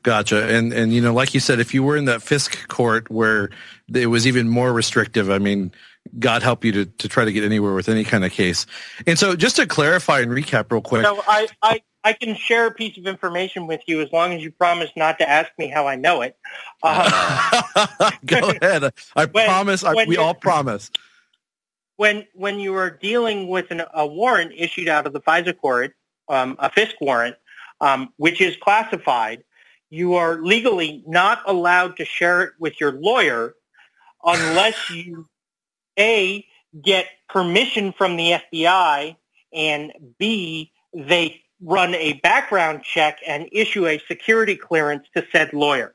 Gotcha. And like you said, if you were in that FISC court where it was even more restrictive, I mean, God help you to try to get anywhere with any kind of case. And so just to clarify and recap real quick. So I can share a piece of information with you as long as you promise not to ask me how I know it. Go ahead. Promise. We all promise. When you are dealing with a warrant issued out of the FISA court, a FISC warrant, which is classified, you are legally not allowed to share it with your lawyer unless you, A, get permission from the FBI, and B, they run a background check and issue a security clearance to said lawyer.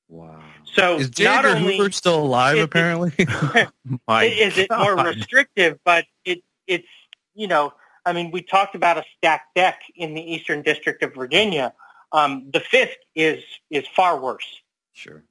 Wow. So is J. Edgar Hoover still alive, apparently? Is it more restrictive, but it's, I mean, we talked about a stacked deck in the Eastern District of Virginia. The FISC is far worse. Sure.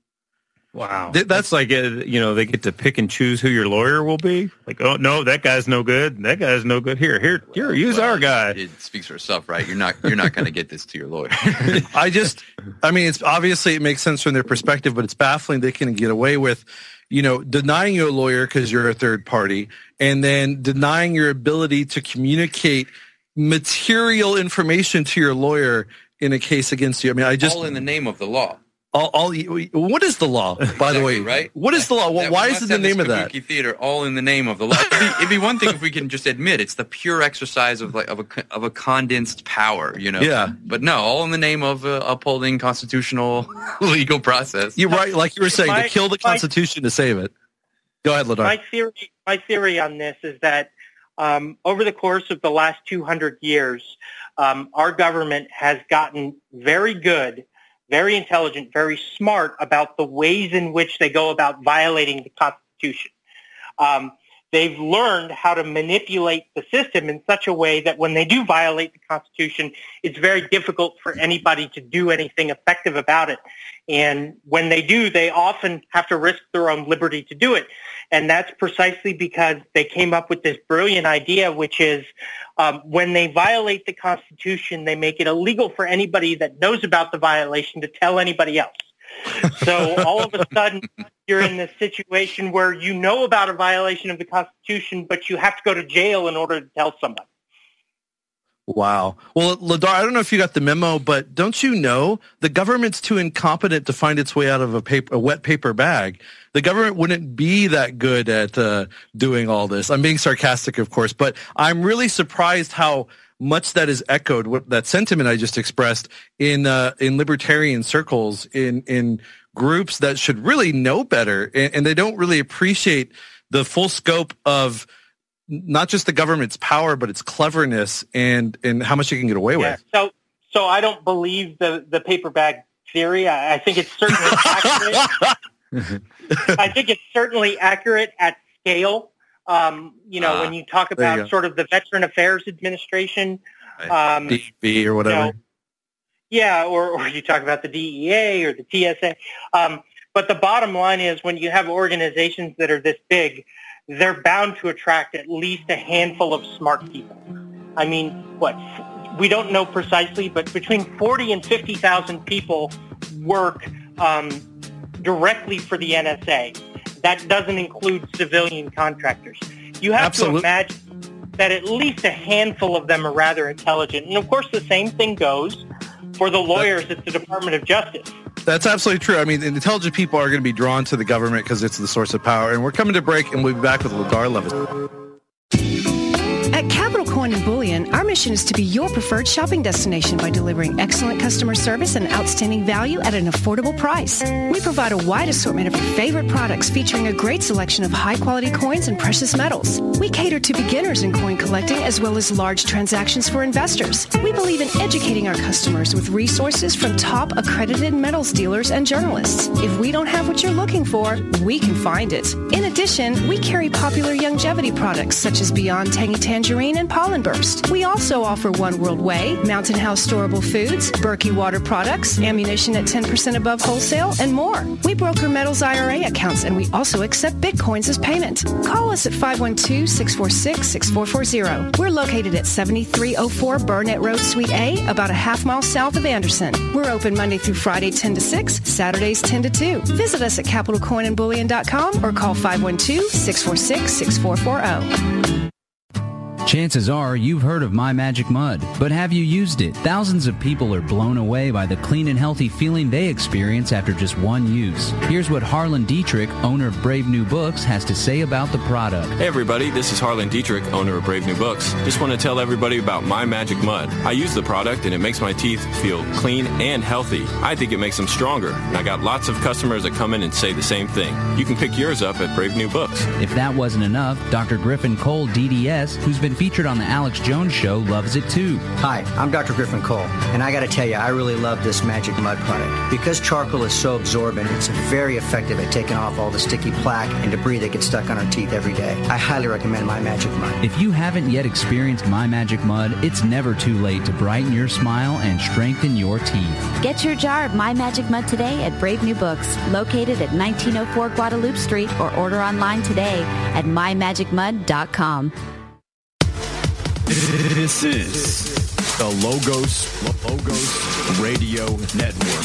Wow. That's like, they get to pick and choose who your lawyer will be. Like, oh, no, that guy's no good. That guy's no good. Here, use our guy. It speaks for itself, right? You're not going to get this to your lawyer. It's obviously it makes sense from their perspective, but it's baffling they can get away with, denying you a lawyer because you're a third party, and then denying your ability to communicate material information to your lawyer in a case against you. I mean, all in the name of the law. What is the law, by the way? Right? What is the law? Well, why is it the name of that? Theater, all in the name of the law. It'd be one thing if we can just admit it's the pure exercise of a condensed power, Yeah. But no, all in the name of upholding constitutional legal process. You're right, like you were saying, to kill the Constitution to save it. Go ahead, Ladar. My theory on this is that over the course of the last 200 years, our government has gotten very good, very intelligent, very smart about the ways in which they go about violating the Constitution. They've learned how to manipulate the system in such a way that when they do violate the Constitution, it's very difficult for anybody to do anything effective about it. And when they do, they often have to risk their own liberty to do it. And that's precisely because they came up with this brilliant idea, which is when they violate the Constitution, they make it illegal for anybody that knows about the violation to tell anybody else. So all of a sudden, you're in this situation where you know about a violation of the Constitution, but you have to go to jail in order to tell somebody. Wow. Well, Ladar, I don't know if you got the memo, but don't you know the government's too incompetent to find its way out of a wet paper bag? The government wouldn't be that good at doing all this. I'm being sarcastic, of course, but I'm really surprised how much that is echoed, that sentiment I just expressed in libertarian circles, in groups that should really know better, and they don't really appreciate the full scope of not just the government's power, but its cleverness and how much it can get away with. So I don't believe the paper bag theory. I think it's certainly accurate. I think it's certainly accurate at scale. When you talk about sort of the Veteran Affairs Administration, DB or whatever. Or you talk about the DEA or the TSA. But the bottom line is when you have organizations that are this big, they're bound to attract at least a handful of smart people. I mean, we don't know precisely, but between 40 and 50,000 people work directly for the NSA. That doesn't include civilian contractors. You have to imagine that at least a handful of them are rather intelligent. And, of course, the same thing goes for the lawyers at the Department of Justice. That's absolutely true. I mean, intelligent people are going to be drawn to the government because it's the source of power. And we're coming to break, and we'll be back with Ladar Levison. At Capital Coin and Bullion, our mission is to be your preferred shopping destination by delivering excellent customer service and outstanding value at an affordable price. We provide a wide assortment of your favorite products featuring a great selection of high-quality coins and precious metals. We cater to beginners in coin collecting as well as large transactions for investors. We believe in educating our customers with resources from top accredited metals dealers and journalists. If we don't have what you're looking for, we can find it. In addition, we carry popular longevity products such as Beyond Tangy Tangerine and Pollen Burst. We also offer One World Way, Mountain House storable foods, Berkey water products, ammunition at 10% above wholesale, and more. We broker metals IRA accounts, and we also accept Bitcoins as payment. Call us at 512-646-6440. We're located at 7304 Burnett Road, Suite A, about a half-mile south of Anderson. We're open Monday through Friday 10 to 6, Saturdays 10 to 2. Visit us at capitalcoinandbullion.com or call 512-646-6440. Chances are you've heard of My Magic Mud, but have you used it? Thousands of people are blown away by the clean and healthy feeling they experience after just one use. Here's what Harlan Dietrich, owner of Brave New Books, has to say about the product. Hey everybody, this is Harlan Dietrich, owner of Brave New Books. Just want to tell everybody about My Magic Mud. I use the product and it makes my teeth feel clean and healthy. I think it makes them stronger, and I got lots of customers that come in and say the same thing. You can pick yours up at Brave New Books. If that wasn't enough, Dr. Griffin Cole, DDS, who's been featured on the Alex Jones Show, loves it too. Hi, I'm Dr. Griffin Cole, and I got to tell you, I really love this Magic Mud product. Because charcoal is so absorbent, it's very effective at taking off all the sticky plaque and debris that gets stuck on our teeth every day. I highly recommend My Magic Mud. If you haven't yet experienced My Magic Mud, it's never too late to brighten your smile and strengthen your teeth. Get your jar of My Magic Mud today at Brave New Books, located at 1904 Guadalupe Street, or order online today at mymagicmud.com. This is the Logos Radio Network.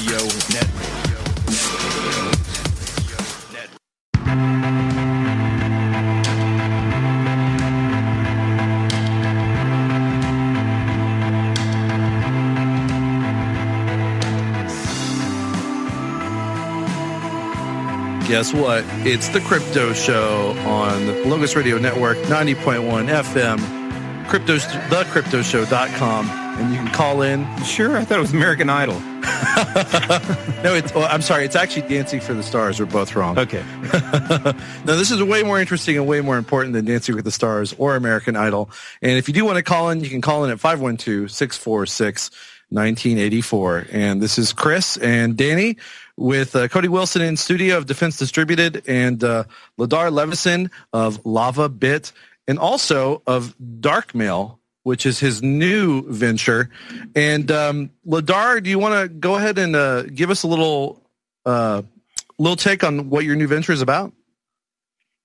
Guess what? It's the Crypto Show on the Logos Radio Network, 90.1 FM, thecryptoshow.com, and you can call in. Sure, I thought it was American Idol. No, I'm sorry. It's actually Dancing for the Stars. We're both wrong. Okay. No, this is way more interesting and way more important than Dancing with the Stars or American Idol. And if you do want to call in, you can call in at 512-646-1984. And this is Chris and Danny with Cody Wilson in studio of Defense Distributed and Ladar Levison of Lava Bit and also of Darkmail, which is his new venture. And Ladar, do you want to go ahead and give us a little take on what your new venture is about?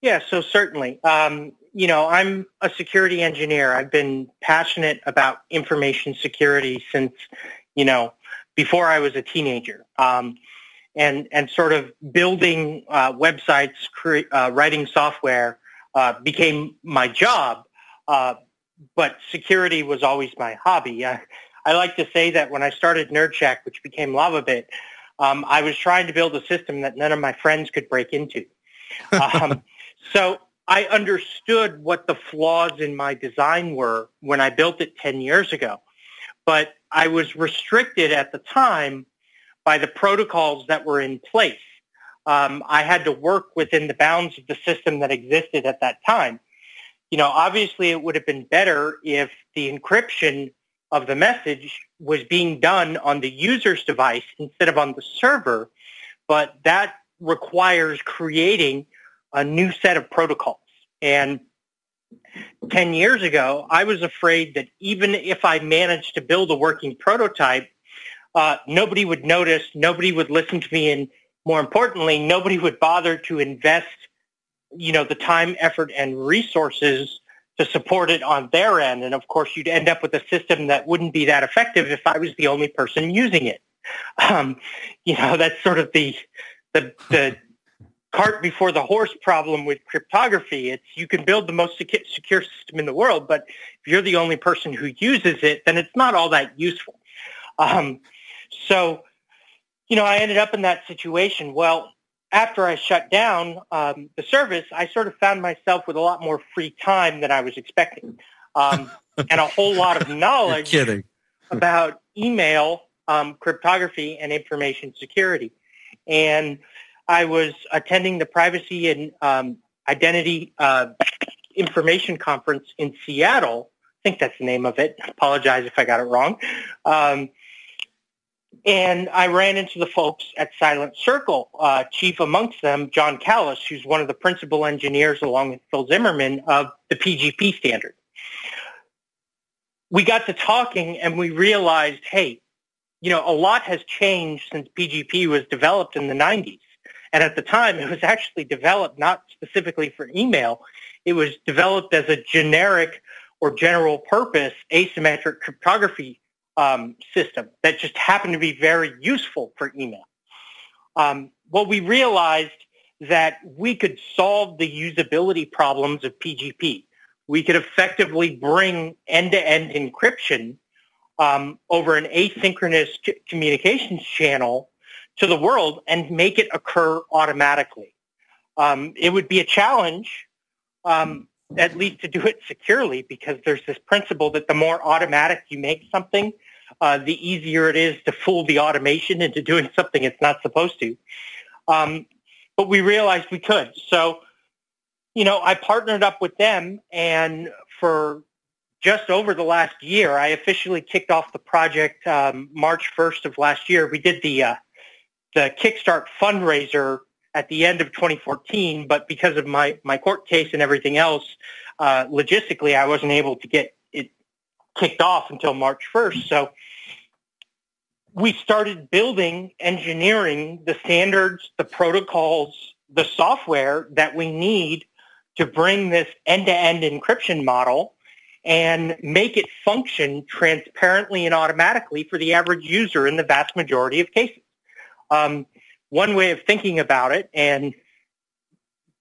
Yeah, so certainly. I'm a security engineer. I've been passionate about information security since, before I was a teenager. And sort of building websites, writing software became my job. But security was always my hobby. I like to say that when I started Nerd Shack, which became LavaBit, I was trying to build a system that none of my friends could break into. So I understood what the flaws in my design were when I built it 10 years ago. But I was restricted at the time by the protocols that were in place. I had to work within the bounds of the system that existed at that time. Obviously it would have been better if the encryption of the message was being done on the user's device instead of on the server, but that requires creating a new set of protocols. And 10 years ago, I was afraid that even if I managed to build a working prototype, nobody would notice, nobody would listen to me, and more importantly, nobody would bother to invest the time, effort, and resources to support it on their end. And of course, you'd end up with a system that wouldn't be that effective if I was the only person using it. That's sort of the cart before the horse problem with cryptography. It's you can build the most secure system in the world, but if you're the only person who uses it, then it's not all that useful. So I ended up in that situation. Well, after I shut down the service, I sort of found myself with a lot more free time than I was expecting, and a whole lot of knowledge about email, cryptography, and information security. And I was attending the Privacy and Identity Information Conference in Seattle. I think that's the name of it. I apologize if I got it wrong. And I ran into the folks at Silent Circle, chief amongst them, John Callis, who's one of the principal engineers, along with Phil Zimmerman, of the PGP standard. We got to talking, and we realized, hey, a lot has changed since PGP was developed in the 90s. And at the time, it was actually developed not specifically for email. It was developed as a generic or general purpose asymmetric cryptography system that just happened to be very useful for email. We realized that we could solve the usability problems of PGP. We could effectively bring end-to-end encryption over an asynchronous communications channel to the world and make it occur automatically. It would be a challenge, at least to do it securely, because there's this principle that the more automatic you make something, the easier it is to fool the automation into doing something it's not supposed to. But we realized we could. So, I partnered up with them, and for just over the last year, I officially kicked off the project March 1st of last year. We did the Kickstart fundraiser at the end of 2014, but because of my court case and everything else, logistically, I wasn't able to get it kicked off until March 1st. So we started building, engineering the standards, the protocols, the software that we need to bring this end-to-end encryption model and make it function transparently and automatically for the average user in the vast majority of cases. One way of thinking about it, and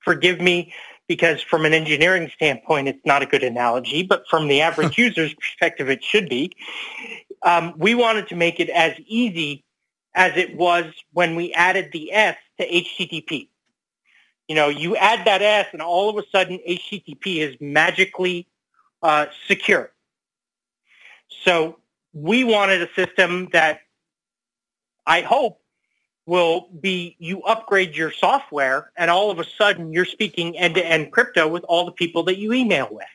forgive me because from an engineering standpoint it's not a good analogy, but from the average user's perspective it should be, we wanted to make it as easy as it was when we added the S to HTTP. You add that S, and all of a sudden HTTP is magically secure. So we wanted a system that I hope will be you upgrade your software, and all of a sudden you're speaking end-to-end crypto with all the people that you email with.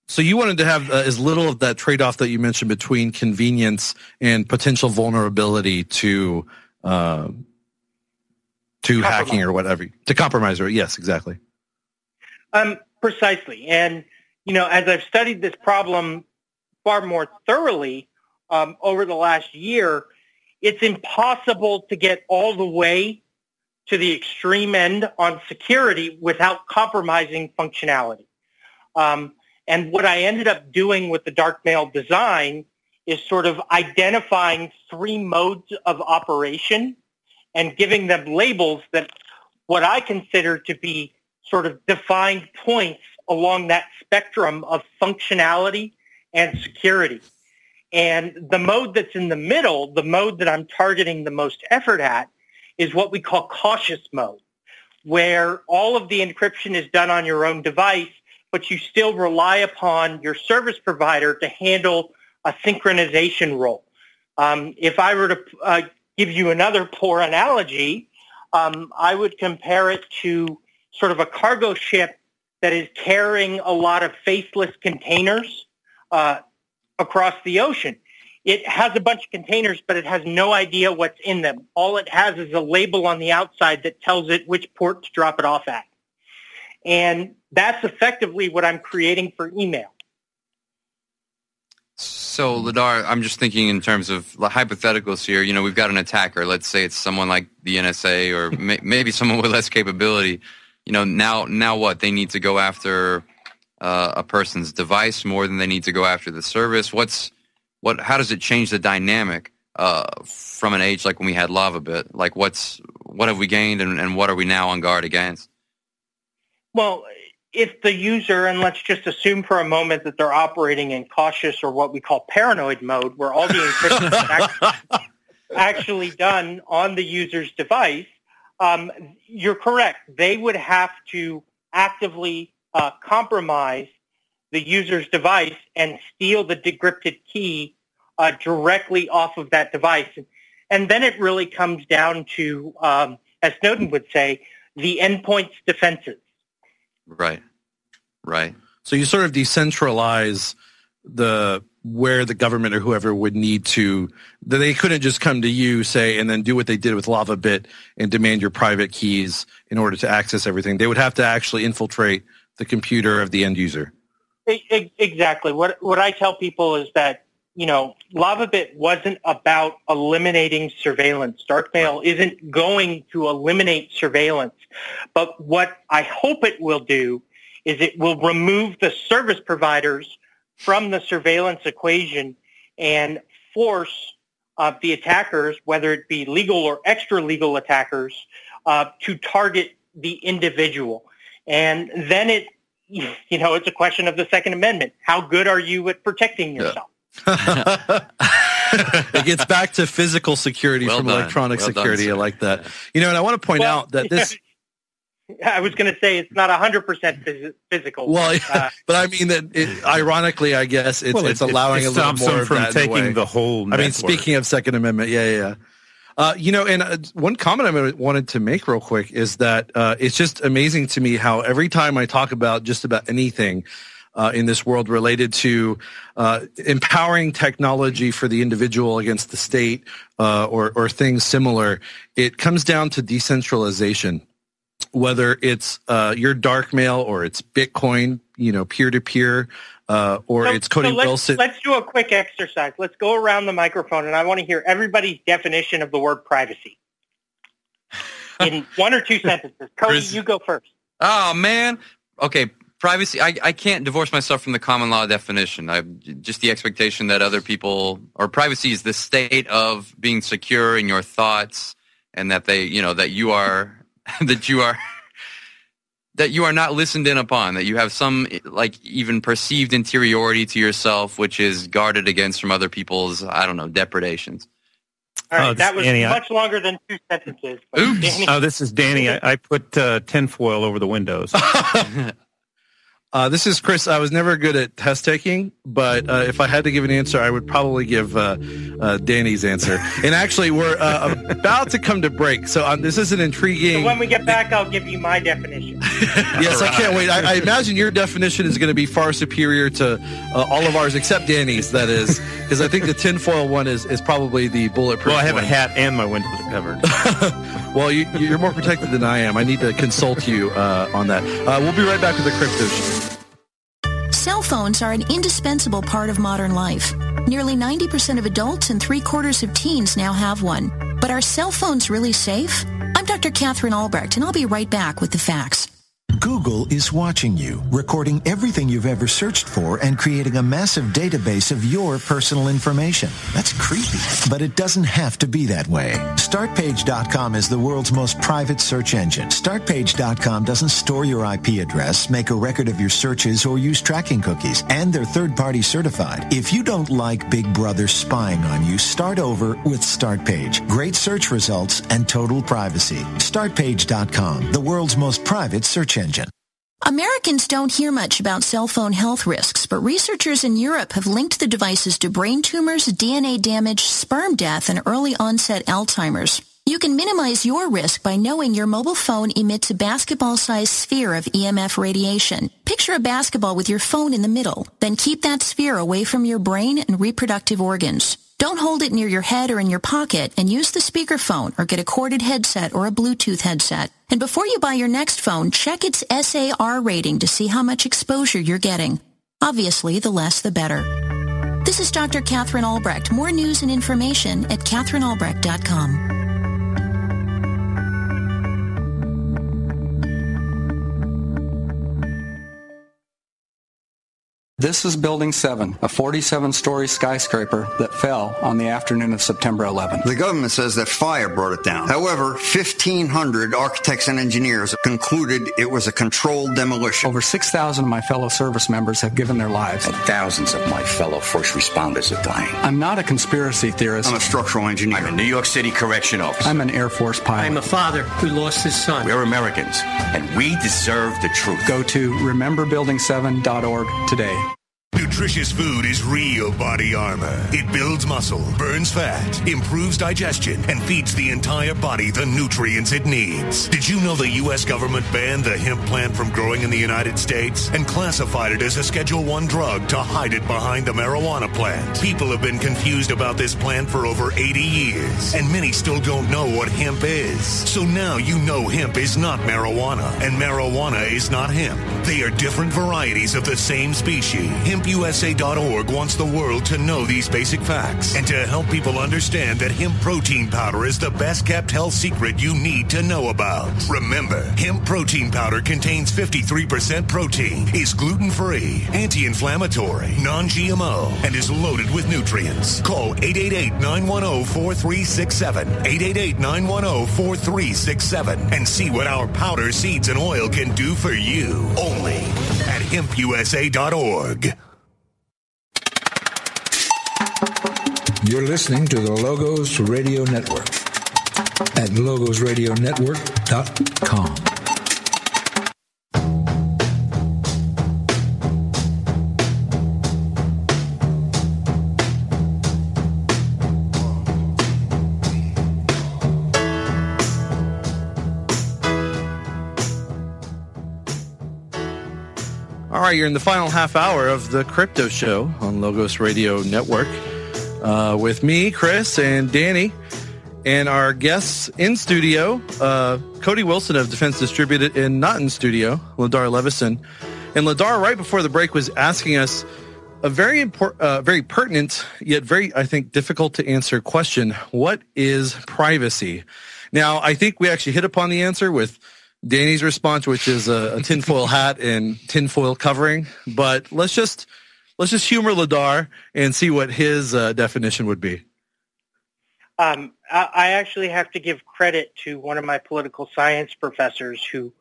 So you wanted to have as little of that trade-off that you mentioned between convenience and potential vulnerability to hacking or whatever, to compromise. Yes, exactly. Precisely. And, as I've studied this problem far more thoroughly over the last year, it's impossible to get all the way to the extreme end on security without compromising functionality. And what I ended up doing with the dark mail design is sort of identifying 3 modes of operation and giving them labels that what I consider to be sort of defined points along that spectrum of functionality and security. And the mode that's in the middle, the mode that I'm targeting the most effort at, is what we call cautious mode, where all of the encryption is done on your own device, but you still rely upon your service provider to handle a synchronization role. If I were to give you another poor analogy, I would compare it to sort of a cargo ship that is carrying a lot of faceless containers across the ocean. It has a bunch of containers, but it has no idea what's in them. All it has is a label on the outside that tells it which port to drop it off at. And that's effectively what I'm creating for email. So, Ladar, I'm just thinking in terms of hypotheticals here. We've got an attacker. Let's say it's someone like the NSA or maybe someone with less capability. Now what? They need to go after a person's device more than they need to go after the service. How does it change the dynamic from an age like when we had LavaBit? Like, what have we gained and what are we now on guard against? Well, if the user, and let's just assume for a moment that they're operating in cautious or what we call paranoid mode, where all the encryption is actually done on the user's device, you're correct. They would have to actively compromise the user's device and steal the decrypted key directly off of that device. And then it really comes down to, as Snowden would say, the endpoint's defenses. Right. So you sort of decentralize where the government or whoever would need to, that they couldn't just come to you, say, and then do what they did with LavaBit and demand your private keys in order to access everything. They would have to actually infiltrate the computer of the end user. Exactly. What I tell people is that, LavaBit wasn't about eliminating surveillance. Darkmail isn't going to eliminate surveillance. But what I hope it will do is it will remove the service providers from the surveillance equation and force the attackers, whether it be legal or extra-legal attackers, to target the individual. And then it's a question of the Second Amendment. How good are you at protecting yourself? It gets back to physical security from electronic security. I like that. And I want to point out that this... I was going to say it's not 100% physical. Well, but I mean that. Ironically, I guess it's allowing a little more from of that taking the whole network. I mean, speaking of Second Amendment, yeah. And one comment I wanted to make real quick is that it's just amazing to me how every time I talk about just about anything in this world related to empowering technology for the individual against the state or things similar, it comes down to decentralization. Whether it's your dark mail or it's Bitcoin, peer-to-peer, or it's Cody Wilson. Let's do a quick exercise. Let's go around the microphone, and I want to hear everybody's definition of the word privacy in 1 or 2 sentences. Cody, you go first. Oh, man. Okay, privacy. I can't divorce myself from the common law definition. Just the expectation that other people, or privacy is the state of being secure in your thoughts, and that that you are not listened in upon, that you have some even perceived interiority to yourself, which is guarded against from other people's, depredations. All right, this that is was Danny. much longer than 2 sentences. But Oops. Danny, Oh, this is Danny. I put tinfoil over the windows. This is Chris. I was never good at test taking, but if I had to give an answer, I would probably give Danny's answer. And actually, we're about to come to break, so this is an intriguing... So when we get back, I'll give you my definition. Yes, I can't wait. I imagine your definition is going to be far superior to all of ours, except Danny's, that is, because I think the tinfoil one is probably the bulletproof Well, I have one. a hat and my windows are covered. Well, you're more protected than I am. I need to consult you on that. We'll be right back with the Crypto Show. Cell phones are an indispensable part of modern life. Nearly 90% of adults and 3/4 of teens now have one. But are cell phones really safe? I'm Dr. Catherine Albrecht, and I'll be right back with the facts. Google is watching you, recording everything you've ever searched for and creating a massive database of your personal information. That's creepy, but it doesn't have to be that way. Startpage.com is the world's most private search engine. Startpage.com doesn't store your IP address, make a record of your searches, or use tracking cookies, and they're third-party certified. If you don't like Big Brother spying on you, start over with Startpage. Great search results and total privacy. Startpage.com, the world's most private search engine. Americans don't hear much about cell phone health risks, but researchers in Europe have linked the devices to brain tumors, DNA damage, sperm death, and early onset Alzheimer's. You can minimize your risk by knowing your mobile phone emits a basketball-sized sphere of EMF radiation. Picture a basketball with your phone in the middle, then keep that sphere away from your brain and reproductive organs. Don't hold it near your head or in your pocket, and use the speakerphone or get a corded headset or a Bluetooth headset. And before you buy your next phone, check its SAR rating to see how much exposure you're getting. Obviously, the less the better. This is Dr. Catherine Albrecht. More news and information at catherinealbrecht.com. This is Building 7, a 47-story skyscraper that fell on the afternoon of September 11th. The government says that fire brought it down. However, 1,500 architects and engineers concluded it was a controlled demolition. Over 6,000 of my fellow service members have given their lives. And thousands of my fellow first responders are dying. I'm not a conspiracy theorist. I'm a structural engineer. I'm a New York City correction officer. I'm an Air Force pilot. I'm a father who lost his son. We're Americans, and we deserve the truth. Go to rememberbuilding7.org today. Nutritious food is real body armor. It builds muscle, burns fat, improves digestion, and feeds the entire body the nutrients it needs. Did you know the U.S. government banned the hemp plant from growing in the United States and classified it as a Schedule I drug to hide it behind the marijuana plant? People have been confused about this plant for over 80 years, and many still don't know what hemp is. So now you know hemp is not marijuana, and marijuana is not hemp. They are different varieties of the same species. HempUSA.org wants the world to know these basic facts and to help people understand that hemp protein powder is the best kept health secret you need to know about. Remember, hemp protein powder contains 53% protein, is gluten-free, anti-inflammatory, non-GMO, and is loaded with nutrients. Call 888-910-4367, 888-910-4367, and see what our powder, seeds, and oil can do for you. Only at HempUSA.org. You're listening to the Logos Radio Network at logosradionetwork.com. All right, you're in the final half hour of the Crypto Show on Logos Radio Network with me, Chris, and Danny, and our guests in studio, Cody Wilson of Defense Distributed, and not in studio, Ladar Levison. And Ladar, right before the break, was asking us a very important, very pertinent, yet very, I think, difficult to answer question. What is privacy? Now, I think we actually hit upon the answer with Danny's response, which is a tinfoil hat and tinfoil covering. But let's just humor Ladar and see what his definition would be. I actually have to give credit to one of my political science professors who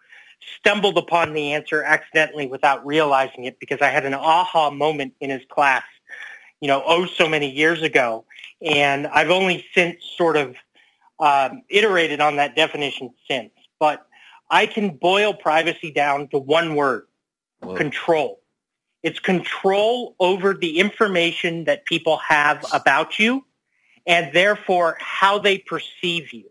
stumbled upon the answer accidentally without realizing it, because I had an aha moment in his class. so many years ago. And I've only since sort of iterated on that definition since. But I can boil privacy down to one word: control. It's control over the information that people have about you and therefore how they perceive you.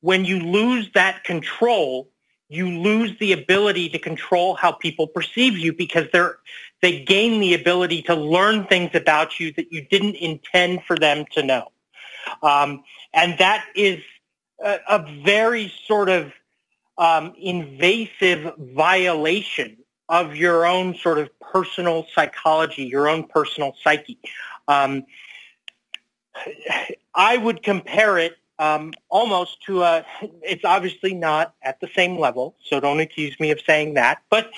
When you lose that control, you lose the ability to control how people perceive you because they gain the ability to learn things about you that you didn't intend for them to know. And that is a very sort of invasive violation of your own sort of personal psychology, your own personal psyche. I would compare it almost to it's obviously not at the same level, so don't accuse me of saying that. But,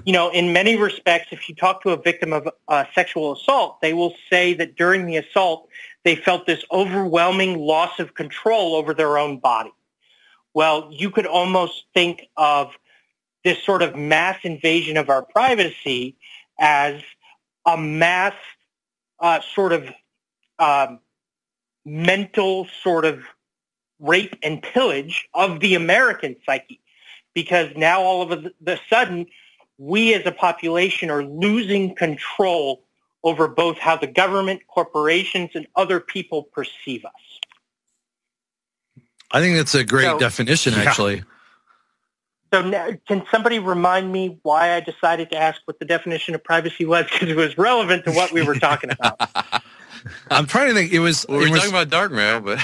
in many respects, if you talk to a victim of sexual assault, they will say that during the assault, they felt this overwhelming loss of control over their own body. Well, you could almost think of this sort of mass invasion of our privacy as a mass sort of mental sort of rape and pillage of the American psyche, because now all of a sudden we as a population are losing control over both how the government, corporations, and other people perceive us. I think that's a great definition, actually. So now, can somebody remind me why I decided to ask what the definition of privacy was? Because it was relevant to what we were talking about. I'm trying to think. It was. We were talking about darkmail, but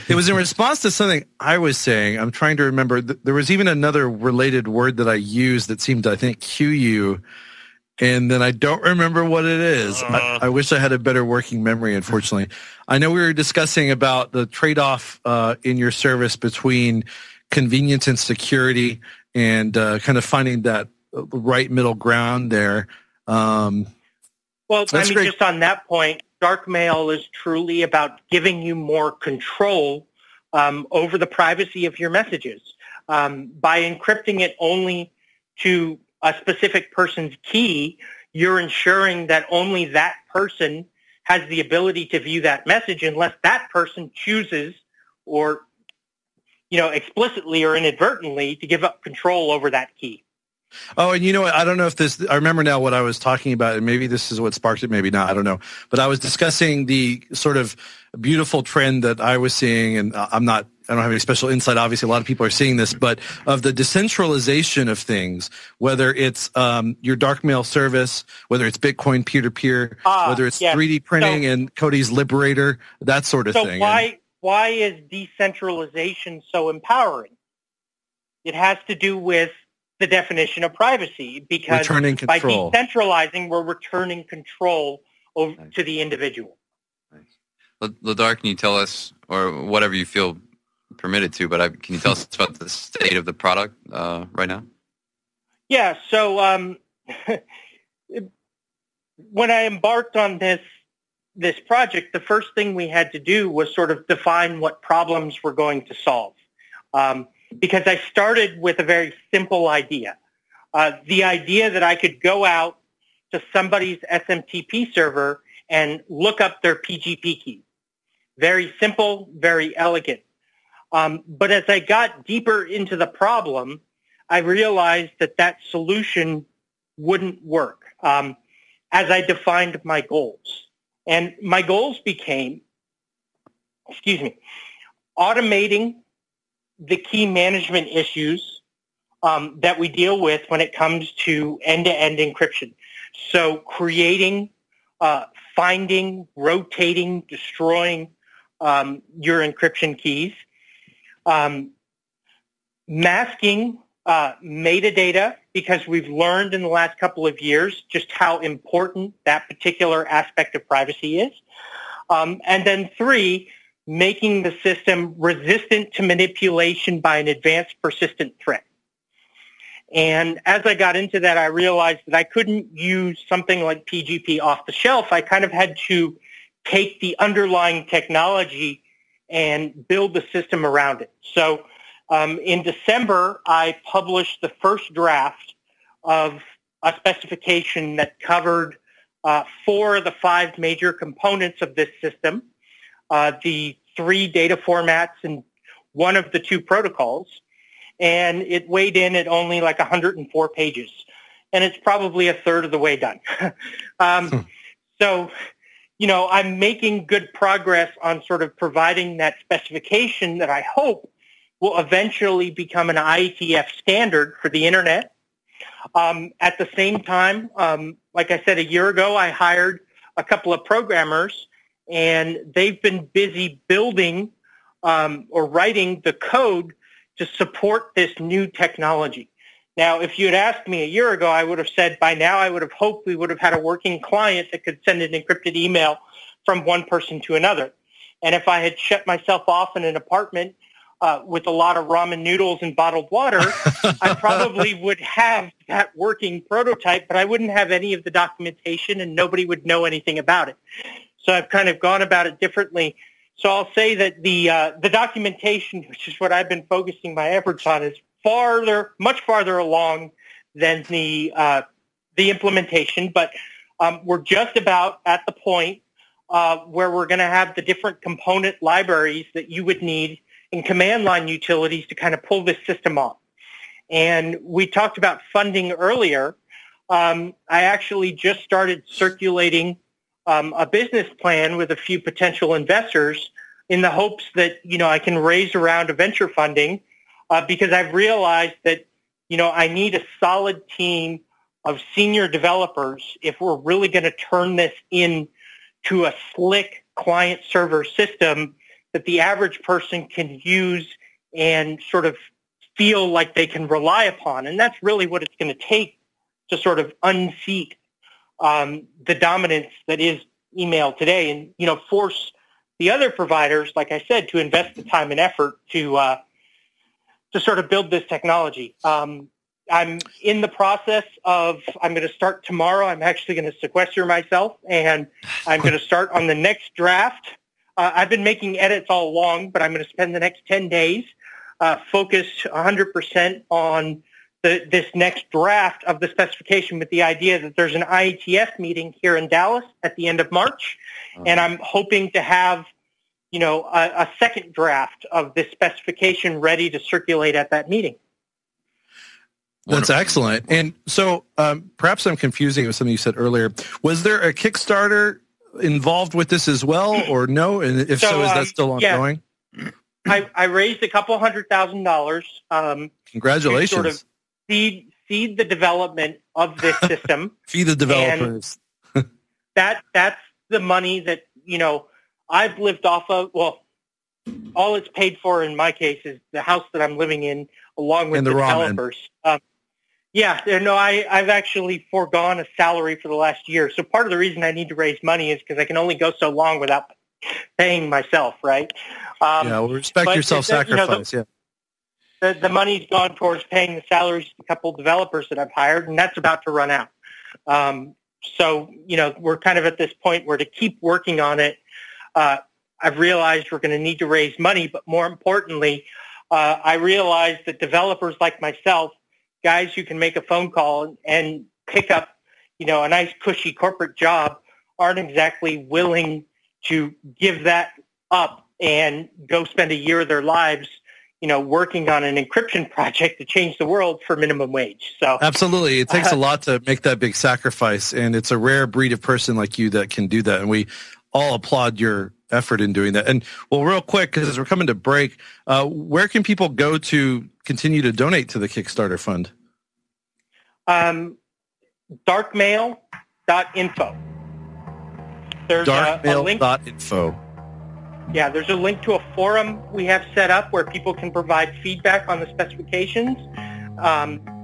it was in response to something I was saying. I'm trying to remember. There was even another related word that I used that seemed to, I think, cue you, and then I don't remember what it is. I wish I had a better working memory, unfortunately. I know we were discussing about the trade-off in your service between convenience and security, and kind of finding that right middle ground there. Well, just on that point, darkmail is truly about giving you more control over the privacy of your messages. By encrypting it only to a specific person's key, you're ensuring that only that person has the ability to view that message unless that person chooses or explicitly or inadvertently to give up control over that key. Oh, and I don't know if I remember now what I was talking about, and maybe this is what sparked it, maybe not, I don't know. But I was discussing the sort of beautiful trend that I was seeing, and I don't have any special insight. Obviously, a lot of people are seeing this, but of the decentralization of things, whether it's your darkmail service, whether it's Bitcoin peer-to-peer, whether it's 3D printing and Cody's Liberator, that sort of thing. Why is decentralization so empowering? It has to do with the definition of privacy, because by decentralizing, we're returning control to the individual. Ladar, can you tell us, or whatever you feel permitted to, but can you tell us about the state of the product right now? Yeah, so when I embarked on this project, the first thing we had to do was sort of define what problems we're going to solve. Because I started with a very simple idea. The idea that I could go out to somebody's SMTP server and look up their PGP key. Very simple, very elegant. But as I got deeper into the problem, I realized that solution wouldn't work as I defined my goals. And my goals became, automating the key management issues that we deal with when it comes to end-to-end encryption. So creating, finding, rotating, destroying your encryption keys, masking metadata, because we've learned in the last couple of years just how important that particular aspect of privacy is. And then 3, making the system resistant to manipulation by an advanced persistent threat. And as I got into that, I realized that I couldn't use something like PGP off the shelf. I kind of had to take the underlying technology and build the system around it. So in December, I published the first draft of a specification that covered 4 of the 5 major components of this system, the 3 data formats and 1 of the 2 protocols, and it weighed in at only like 104 pages. And it's probably a third of the way done. So, I'm making good progress on sort of providing that specification that I hope will eventually become an IETF standard for the Internet. At the same time, like I said, a year ago, I hired a couple of programmers, and they've been busy building or writing the code to support this new technology. Now, if you had asked me a year ago, I would have said by now I would have hoped we would have had a working client that could send an encrypted email from one person to another. And if I had shut myself off in an apartment with a lot of ramen noodles and bottled water, I probably would have that working prototype, but I wouldn't have any of the documentation and nobody would know anything about it. So I've kind of gone about it differently. So I'll say that the documentation, which is what I've been focusing my efforts on, is much farther along than the implementation, but we're just about at the point where we're going to have the different component libraries that you would need in command line utilities to kind of pull this system off. And we talked about funding earlier. I actually just started circulating a business plan with a few potential investors in the hopes that, I can raise a round of venture funding because I've realized that, I need a solid team of senior developers if we're really going to turn this into a slick client-server system that the average person can use and sort of feel like they can rely upon. And that's really what it's going to take to sort of unseat the dominance that is email today and, force the other providers, like I said, to invest the time and effort to sort of build this technology. I'm in the process of, I'm going to start tomorrow. I'm actually going to sequester myself, and I'm going to start on the next draft. I've been making edits all along, but I'm going to spend the next 10 days focused 100% on this next draft of the specification with the idea that there's an IETF meeting here in Dallas at the end of March, and I'm hoping to have a second draft of this specification ready to circulate at that meeting. That's excellent. And so perhaps I'm confusing it with something you said earlier. Was there a Kickstarter involved with this as well, or no? And if so, is that still ongoing? Yeah. I raised a couple $100,000. Congratulations. To sort of seed the development of this system. Feed the developers. That's the money that, I've lived off of. Well, all it's paid for in my case is the house that I'm living in along with the developers. I've actually foregone a salary for the last year. So part of the reason I need to raise money is because I can only go so long without paying myself, right? Respect your self-sacrifice, The money's gone towards paying the salaries of a couple developers that I've hired, and that's about to run out. So we're kind of at this point where to keep working on it, I've realized we're going to need to raise money, but more importantly, I realized that developers like myself, guys who can make a phone call and pick up, a nice cushy corporate job, aren't exactly willing to give that up and go spend a year of their lives, working on an encryption project to change the world for minimum wage. So absolutely. It takes a lot to make that big sacrifice, and it's a rare breed of person like you that can do that. And we all applaud your effort in doing that. And real quick, because as we're coming to break, where can people go to continue to donate to the Kickstarter fund? Darkmail.info. There's a link. Darkmail.info. Yeah, there's a link to a forum we have set up where people can provide feedback on the specifications.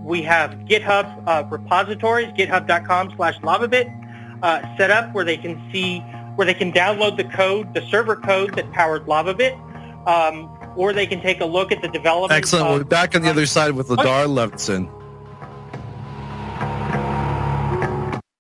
We have GitHub repositories, github.com/LavaBit, set up where they can download the code, the server code that powered LavaBit, or they can take a look at the development. Excellent. We'll be back on the other side with Ladar Levison.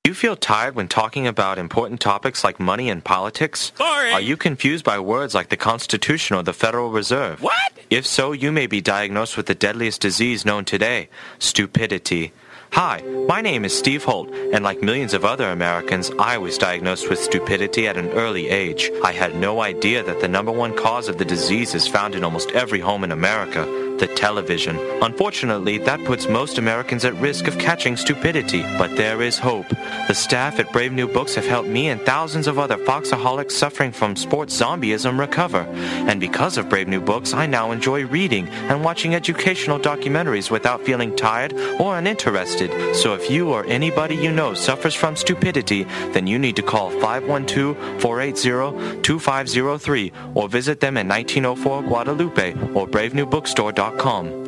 Do you feel tired when talking about important topics like money and politics? Boring. Are you confused by words like the Constitution or the Federal Reserve? What? If so, you may be diagnosed with the deadliest disease known today, stupidity. Hi, my name is Steve Holt, and like millions of other Americans, I was diagnosed with stupidity at an early age. I had no idea that the number one cause of the disease is found in almost every home in America, the television. Unfortunately, that puts most Americans at risk of catching stupidity, but there is hope. The staff at Brave New Books have helped me and thousands of other Foxaholics suffering from sports zombieism recover. And because of Brave New Books, I now enjoy reading and watching educational documentaries without feeling tired or uninterested. So if you or anybody you know suffers from stupidity, then you need to call 512-480-2503 or visit them at 1904 Guadalupe or bravenewbookstore.com.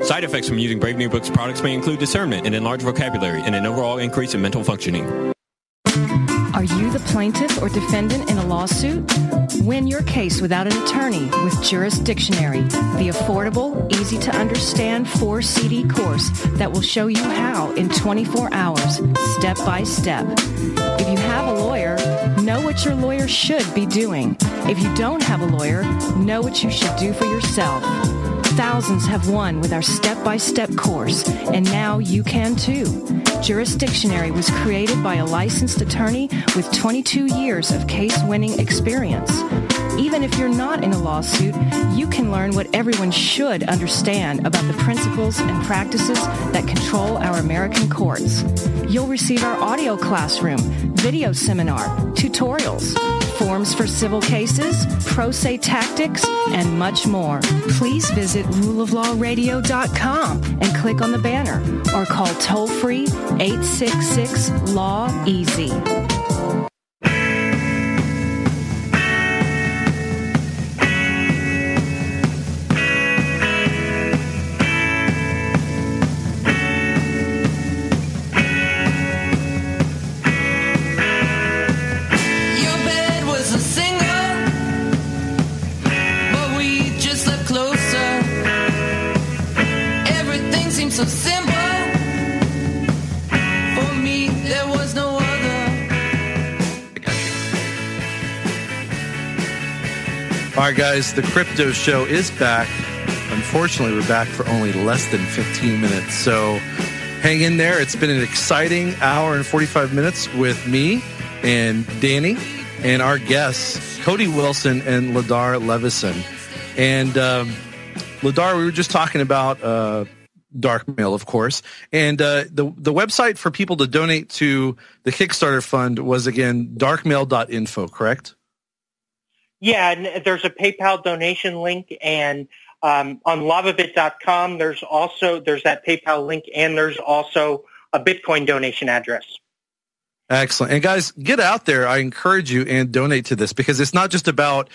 Side effects from using Brave New Books products may include discernment and enlarged vocabulary and an overall increase in mental functioning. Are you the plaintiff or defendant in a lawsuit? Win your case without an attorney with Jurisdictionary, the affordable, easy-to-understand 4-CD course that will show you how in 24 hours, step by step. If you have a lawyer, know what your lawyer should be doing. If you don't have a lawyer, know what you should do for yourself. Thousands have won with our step-by-step course, and now you can too. Jurisdictionary was created by a licensed attorney with 22 years of case-winning experience. Even if you're not in a lawsuit, you can learn what everyone should understand about the principles and practices that control our American courts. You'll receive our audio classroom, video seminar, tutorials, forms for civil cases, pro se tactics, and much more. Please visit ruleoflawradio.com and click on the banner or call toll-free 866-LAW-EASY. So simple. For me, there was no other. All right, guys, the Crypto Show is back. Unfortunately, we're back for only less than 15 minutes. So hang in there. It's been an exciting hour and 45 minutes with me and Danny and our guests, Cody Wilson and Ladar Levison. And Ladar, we were just talking about dark mail, of course. And the website for people to donate to the Kickstarter fund was, again, darkmail.info, correct? Yeah, and there's a PayPal donation link, and on lavabit.com, there's that PayPal link, and there's also a Bitcoin donation address. Excellent. And guys, get out there. I encourage you and donate to this, because it's not just about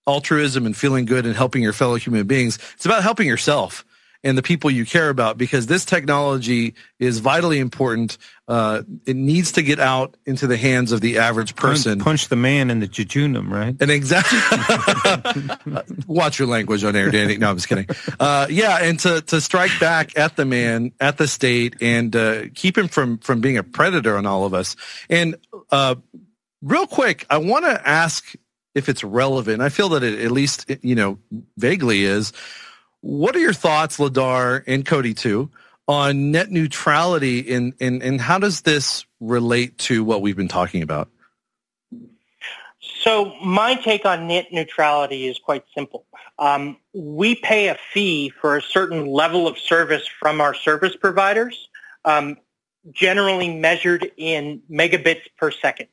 altruism and feeling good and helping your fellow human beings. It's about helping yourself and the people you care about, because this technology is vitally important. It needs to get out into the hands of the average person. Punch the man in the jejunum, right? And exactly. Watch your language on air, Danny. No, I'm just kidding. Yeah, and to strike back at the man, at the state, and keep him from being a predator on all of us. And real quick, I want to ask if it's relevant. I feel that it at least, vaguely is. What are your thoughts, Ladar and Cody too, on net neutrality and how does this relate to what we've been talking about? So my take on net neutrality is quite simple. We pay a fee for a certain level of service from our service providers, generally measured in megabits per second.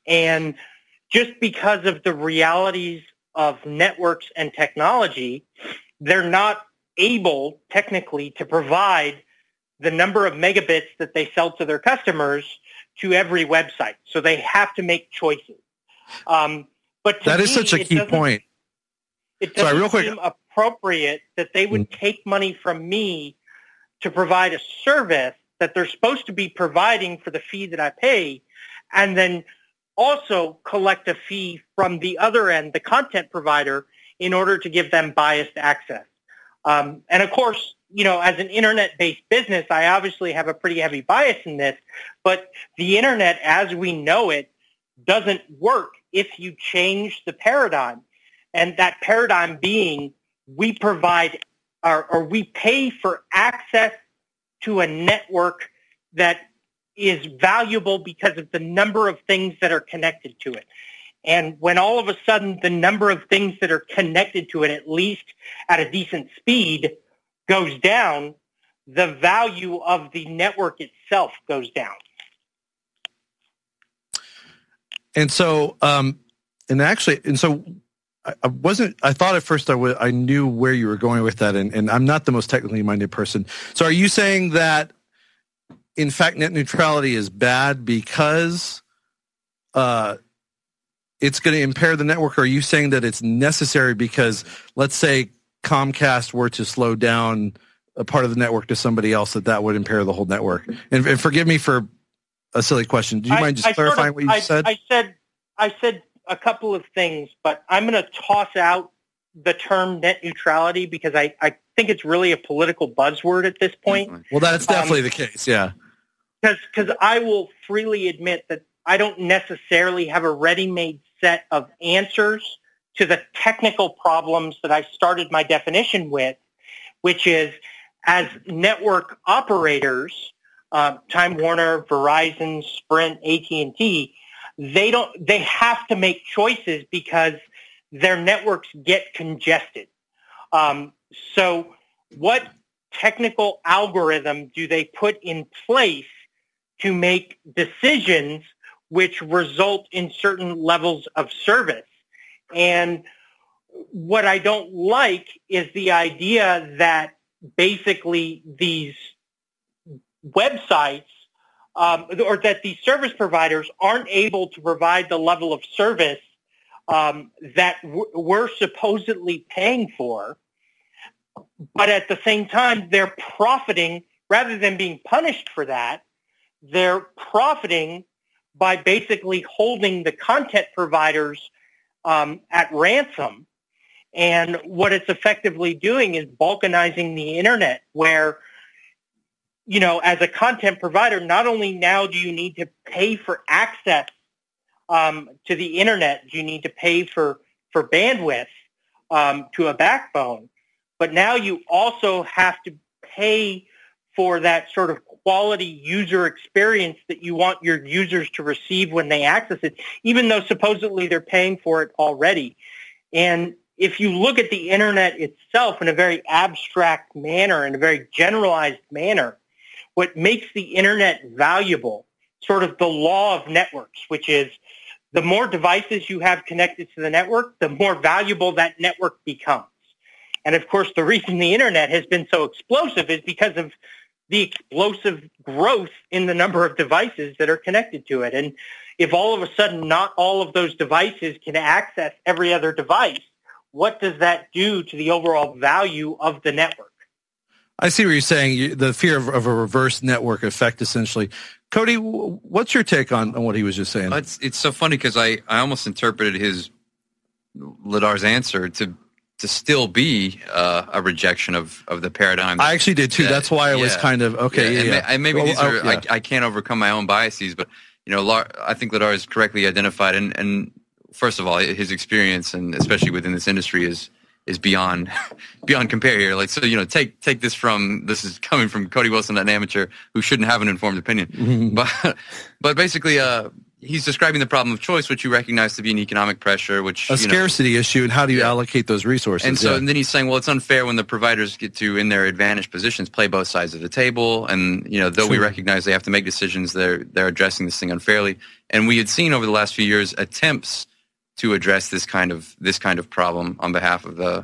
And just because of the realities of networks and technology, they're not able technically to provide the number of megabits that they sell to their customers to every website. So they have to make choices. But that is such a key point. It doesn't seem appropriate that they would take money from me to provide a service that they're supposed to be providing for the fee that I pay, and then also collect a fee from the other end, the content provider, in order to give them biased access. And of course, as an internet-based business, I obviously have a pretty heavy bias in this, but the internet as we know it doesn't work if you change the paradigm. And that paradigm being we provide or we pay for access to a network that is valuable because of the number of things that are connected to it. And when all of a sudden the number of things that are connected to it, at least at a decent speed, goes down, the value of the network itself goes down. And so, I thought at first I knew where you were going with that, and I'm not the most technically minded person. So are you saying that, in fact, net neutrality is bad because it's going to impair the network? Or are you saying that it's necessary because, let's say, Comcast were to slow down a part of the network to somebody else, that would impair the whole network? And forgive me for a silly question. Do you mind just clarifying what you said? I said a couple of things, but I'm going to toss out the term net neutrality because I think it's really a political buzzword at this point. Well, that's definitely the case, yeah. Because I will freely admit that I don't necessarily have a ready-made set of answers to the technical problems that I started my definition with, which is as network operators, Time Warner, Verizon, Sprint, AT&T, they have to make choices because their networks get congested. So what technical algorithm do they put in place to make decisions which result in certain levels of service? And what I don't like is the idea that basically these websites or that these service providers aren't able to provide the level of service that we're supposedly paying for, but at the same time they're profiting rather than being punished for that. They're profiting by basically holding the content providers at ransom. And what it's effectively doing is balkanizing the internet, where, you know, as a content provider, not only now do you need to pay for access to the internet, do you need to pay for bandwidth to a backbone, but now you also have to pay for that sort of quality user experience that you want your users to receive when they access it, even though supposedly they're paying for it already. And if you look at the internet itself in a very abstract manner, in a very generalized manner, what makes the internet valuable, sort of the law of networks, which is the more devices you have connected to the network, the more valuable that network becomes. And of course, the reason the internet has been so explosive is because of the explosive growth in the number of devices that are connected to it. And if all of a sudden not all of those devices can access every other device, what does that do to the overall value of the network? I see what you're saying, the fear of a reverse network effect, essentially. Cody, what's your take on what he was just saying? It's so funny because I almost interpreted Ladar's answer to still be a rejection of the paradigm. I actually did too. That's why I was kind of, okay. And maybe these are, I can't overcome my own biases, but I think Ladar is correctly identified. And first of all, his experience, and especially within this industry, is beyond compare here. Like, so, take this is coming from Cody Wilson, an amateur who shouldn't have an informed opinion. Mm-hmm. But basically, he's describing the problem of choice, which you recognize to be an economic pressure, which a scarcity issue, and how do you allocate those resources? And so, and then he's saying, well, it's unfair when the providers get to, in their advantaged positions, play both sides of the table. And though we recognize they have to make decisions, they're addressing this thing unfairly. And we had seen over the last few years attempts to address this kind of problem on behalf of the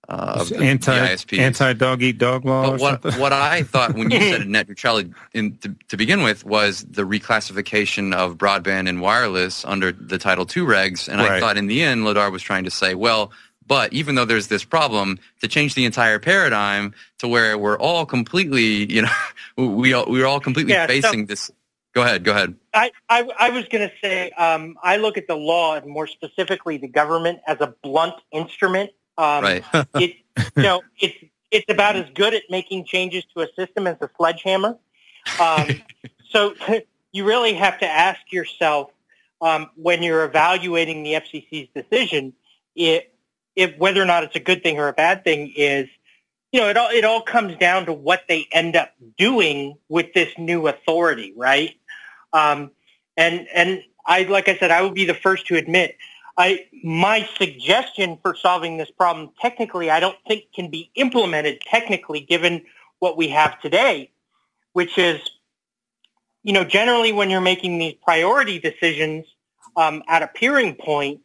ISPs. Anti-dog eat dog law. But what I thought when you said net neutrality to begin with was the reclassification of broadband and wireless under the Title II regs, and I thought in the end Ladar was trying to say, well, but even though there's this problem, to change the entire paradigm to where we're all completely, we're all completely facing this. Go ahead. I was going to say, I look at the law, and more specifically the government, as a blunt instrument. Right. It's about as good at making changes to a system as a sledgehammer. So you really have to ask yourself, when you're evaluating the FCC's decision, if whether or not it's a good thing or a bad thing, is it all comes down to what they end up doing with this new authority, right? And like I said, I would be the first to admit, my suggestion for solving this problem technically, I don't think can be implemented technically given what we have today, which is, generally when you're making these priority decisions at a peering point,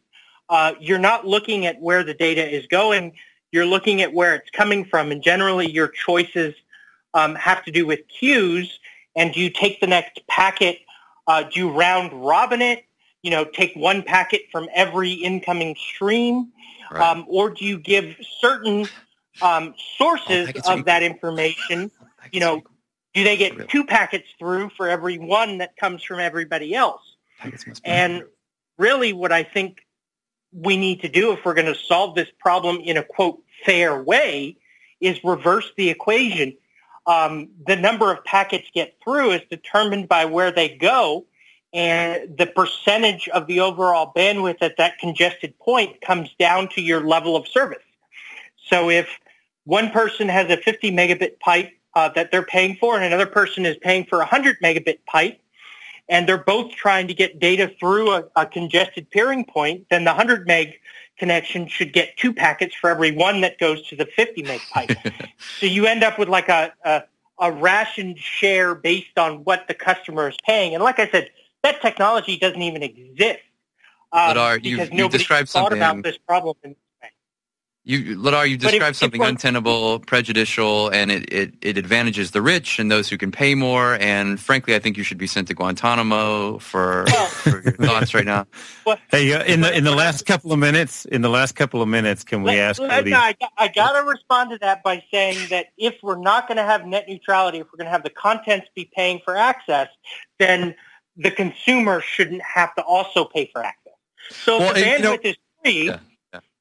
you're not looking at where the data is going. You're looking at where it's coming from, and generally your choices have to do with queues. And do you take the next packet? Do you round robin it? Take one packet from every incoming stream, right. Or do you give certain sources of that information? Do they get 2 packets through for every one that comes from everybody else? And really, what I think we need to do if we're going to solve this problem in a, quote, fair way is reverse the equation. The number of packets get through is determined by where they go, and the percentage of the overall bandwidth at that congested point comes down to your level of service. So if one person has a 50 megabit pipe that they're paying for and another person is paying for a 100 megabit pipe, and they're both trying to get data through a congested peering point, then the 100 meg connection should get 2 packets for every one that goes to the 50 meg pipe. So you end up with like a rationed share based on what the customer is paying. And like I said, that technology doesn't even exist because nobody thought about this problem in this way. Ladar, you described something untenable, prejudicial, and it advantages the rich and those who can pay more. And frankly, I think you should be sent to Guantanamo for your thoughts right now. Hey, in the last couple of minutes, can we ask? I got to respond to that by saying that if we're not going to have net neutrality, if we're going to have the contents be paying for access, then the consumer shouldn't have to also pay for access. So if the bandwidth is free. Yeah.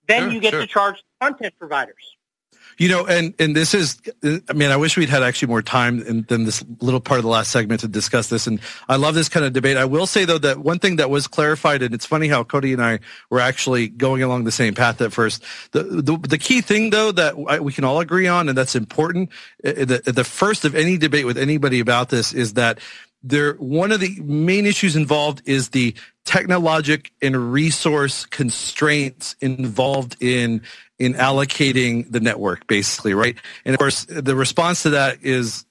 Then you get to charge content providers. And this is, I wish we'd had actually more time than this little part of the last segment to discuss this. And I love this kind of debate. I will say, though, that one thing that was clarified, and it's funny how Cody and I were actually going along the same path at first. The key thing, though, that we can all agree on, and that's important, the first of any debate with anybody about this is that one of the main issues involved is the technologic and resource constraints involved in allocating the network, basically, right? And of course, the response to that is,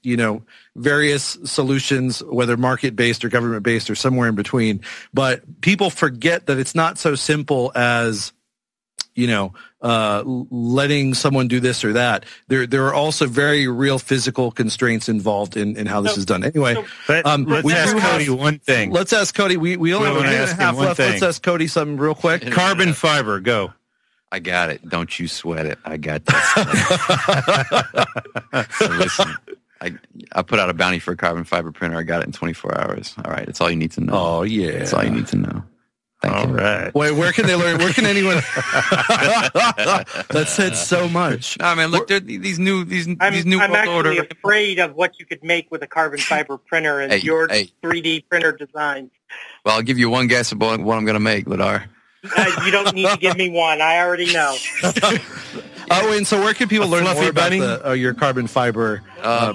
various solutions, whether market-based or government-based or somewhere in between. But people forget that it's not so simple as, letting someone do this or that. There are also very real physical constraints involved in how this is done. Anyway, let's ask Cody one thing. Let's ask Cody. We only have a minute and a half left. Thing. Let's ask Cody something real quick. Carbon fiber, go. I got it. Don't you sweat it. I got that. So listen, I put out a bounty for a carbon fiber printer. I got it in 24 hours. All right. That's all you need to know. Oh, yeah. That's all you need to know. Thank you. All right. Wait, where can they learn? Where can anyone? That said so much. No, man, look, these new I'm world order. I'm actually afraid of what you could make with a carbon fiber printer and your 3D printer design. Well, I'll give you one guess about what I'm going to make, Ladar. You don't need to give me one. I already know. And so where can people learn more about your carbon fiber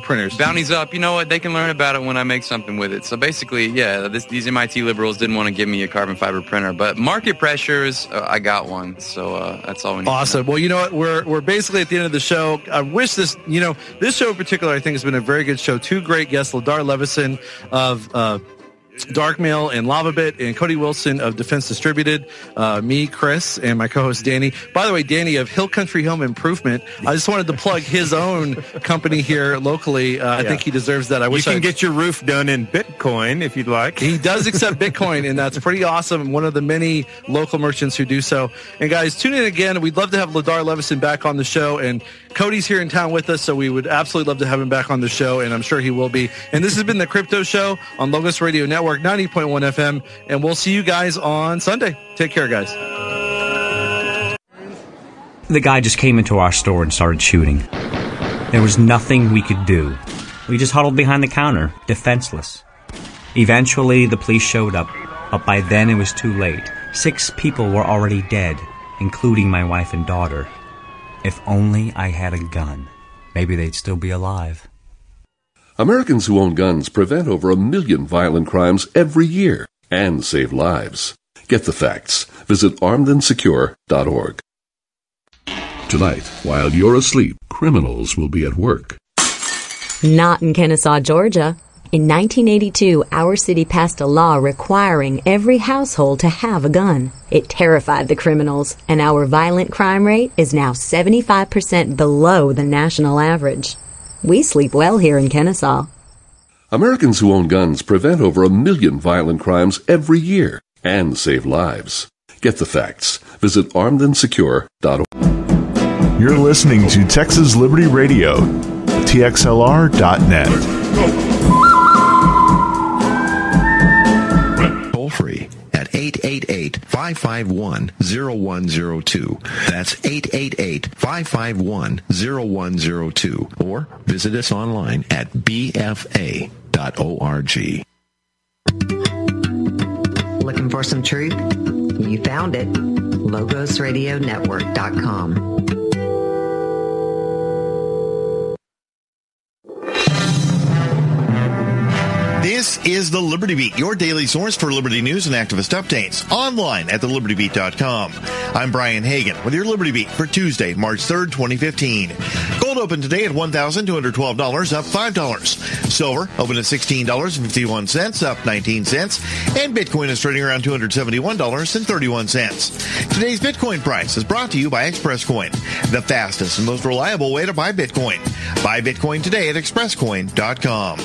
printers? Bounty's up. You know what? They can learn about it when I make something with it. So basically, these MIT liberals didn't want to give me a carbon fiber printer, but market pressures, I got one. So that's all we need. Awesome. Well, you know what? We're basically at the end of the show. I wish this show in particular, I think, has been a very good show. 2 great guests, Ladar Levison of Darkmail and LavaBit, and Cody Wilson of Defense Distributed, me, Chris, and my co-host Danny. By the way, Danny of Hill Country Home Improvement. I just wanted to plug his own company here locally. I think he deserves that. You can get your roof done in Bitcoin if you'd like. He does accept Bitcoin, and that's pretty awesome. One of the many local merchants who do so. And guys, tune in again. We'd love to have Ladar Levison back on the show, and Cody's here in town with us, so we would absolutely love to have him back on the show, and I'm sure he will be. And this has been the Crypto Show on Logos Radio Network. 90.1 FM, and we'll see you guys on Sunday. Take care, guys. The guy just came into our store and started shooting. There was nothing we could do. We just huddled behind the counter, defenseless. Eventually, the police showed up, but by then it was too late. 6 people were already dead, including my wife and daughter. If only I had a gun. maybe they'd still be alive. Americans who own guns prevent over 1 million violent crimes every year and save lives. Get the facts. Visit armedandsecure.org. Tonight, while you're asleep, criminals will be at work. Not in Kennesaw, Georgia. In 1982, our city passed a law requiring every household to have a gun. It terrified the criminals, and our violent crime rate is now 75% below the national average. We sleep well here in Kennesaw. Americans who own guns prevent over 1 million violent crimes every year and save lives. Get the facts. Visit armedandsecure.org. You're listening to Texas Liberty Radio, TXLR.net. Toll free at 888-551-0102. That's 888-551-0102. Or visit us online at bfa.org. Looking for some truth? You found it. LogosRadioNetwork.com. This is the Liberty Beat, your daily source for Liberty news and activist updates, online at thelibertybeat.com. I'm Brian Hagan with your Liberty Beat for Tuesday, March 3rd, 2015. Gold opened today at $1,212, up $5. Silver opened at $16.51, up 19 cents. And Bitcoin is trading around $271.31. Today's Bitcoin price is brought to you by ExpressCoin, the fastest and most reliable way to buy Bitcoin. Buy Bitcoin today at expresscoin.com.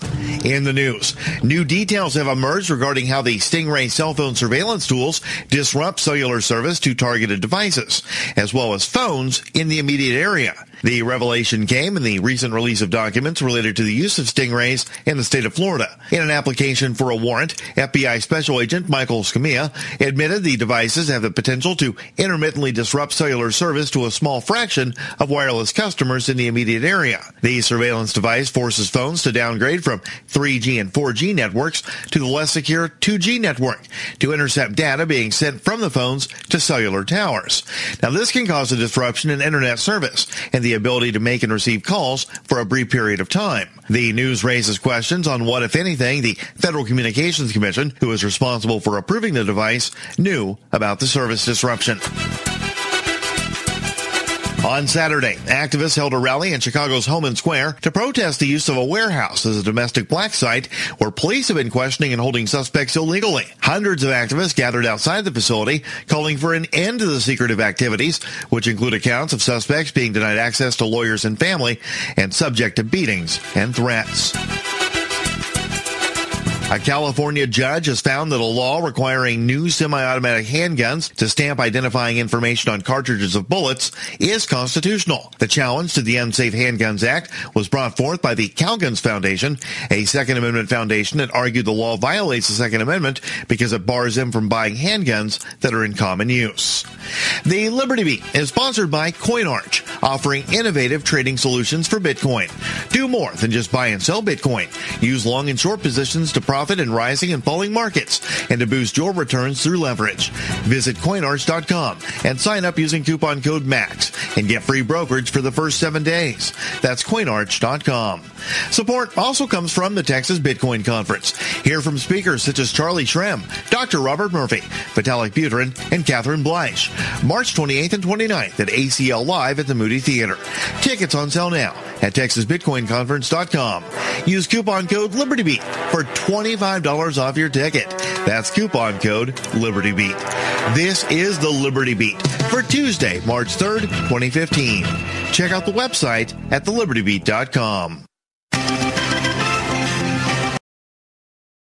In the news, new details have emerged regarding how the Stingray cell phone surveillance tools disrupt cellular service to targeted devices, as well as phones in the immediate area. The revelation came in the recent release of documents related to the use of stingrays in the state of Florida. In an application for a warrant, FBI Special Agent Michael Scamilla admitted the devices have the potential to intermittently disrupt cellular service to a small fraction of wireless customers in the immediate area. The surveillance device forces phones to downgrade from 3G and 4G networks to the less secure 2G network to intercept data being sent from the phones to cellular towers. Now, this can cause a disruption in internet service and the ability to make and receive calls for a brief period of time. The news raises questions on what, if anything, the Federal Communications Commission, who is responsible for approving the device, knew about the service disruption. On Saturday, activists held a rally in Chicago's Homan Square to protest the use of a warehouse as a domestic black site where police have been questioning and holding suspects illegally. Hundreds of activists gathered outside the facility, calling for an end to the secretive activities, which include accounts of suspects being denied access to lawyers and family and subject to beatings and threats. A California judge has found that a law requiring new semi-automatic handguns to stamp identifying information on cartridges of bullets is constitutional. The challenge to the Unsafe Handguns Act was brought forth by the Calguns Foundation, a Second Amendment foundation that argued the law violates the Second Amendment because it bars them from buying handguns that are in common use. The Liberty Beat is sponsored by CoinArch, offering innovative trading solutions for Bitcoin. Do more than just buy and sell Bitcoin. Use long and short positions to profit in rising and falling markets and to boost your returns through leverage. Visit CoinArch.com and sign up using coupon code MAX and get free brokerage for the first 7 days. That's CoinArch.com. Support also comes from the Texas Bitcoin Conference. Hear from speakers such as Charlie Shrem, Dr. Robert Murphy, Vitalik Buterin, and Catherine Bleish. March 28th and 29th at ACL Live at the Moody Theater. Tickets on sale now at TexasBitcoinConference.com. Use coupon code LibertyBeat for $25 off your ticket. That's coupon code LibertyBeat. This is the Liberty Beat for Tuesday, March 3rd, 2015. Check out the website at thelibertybeat.com.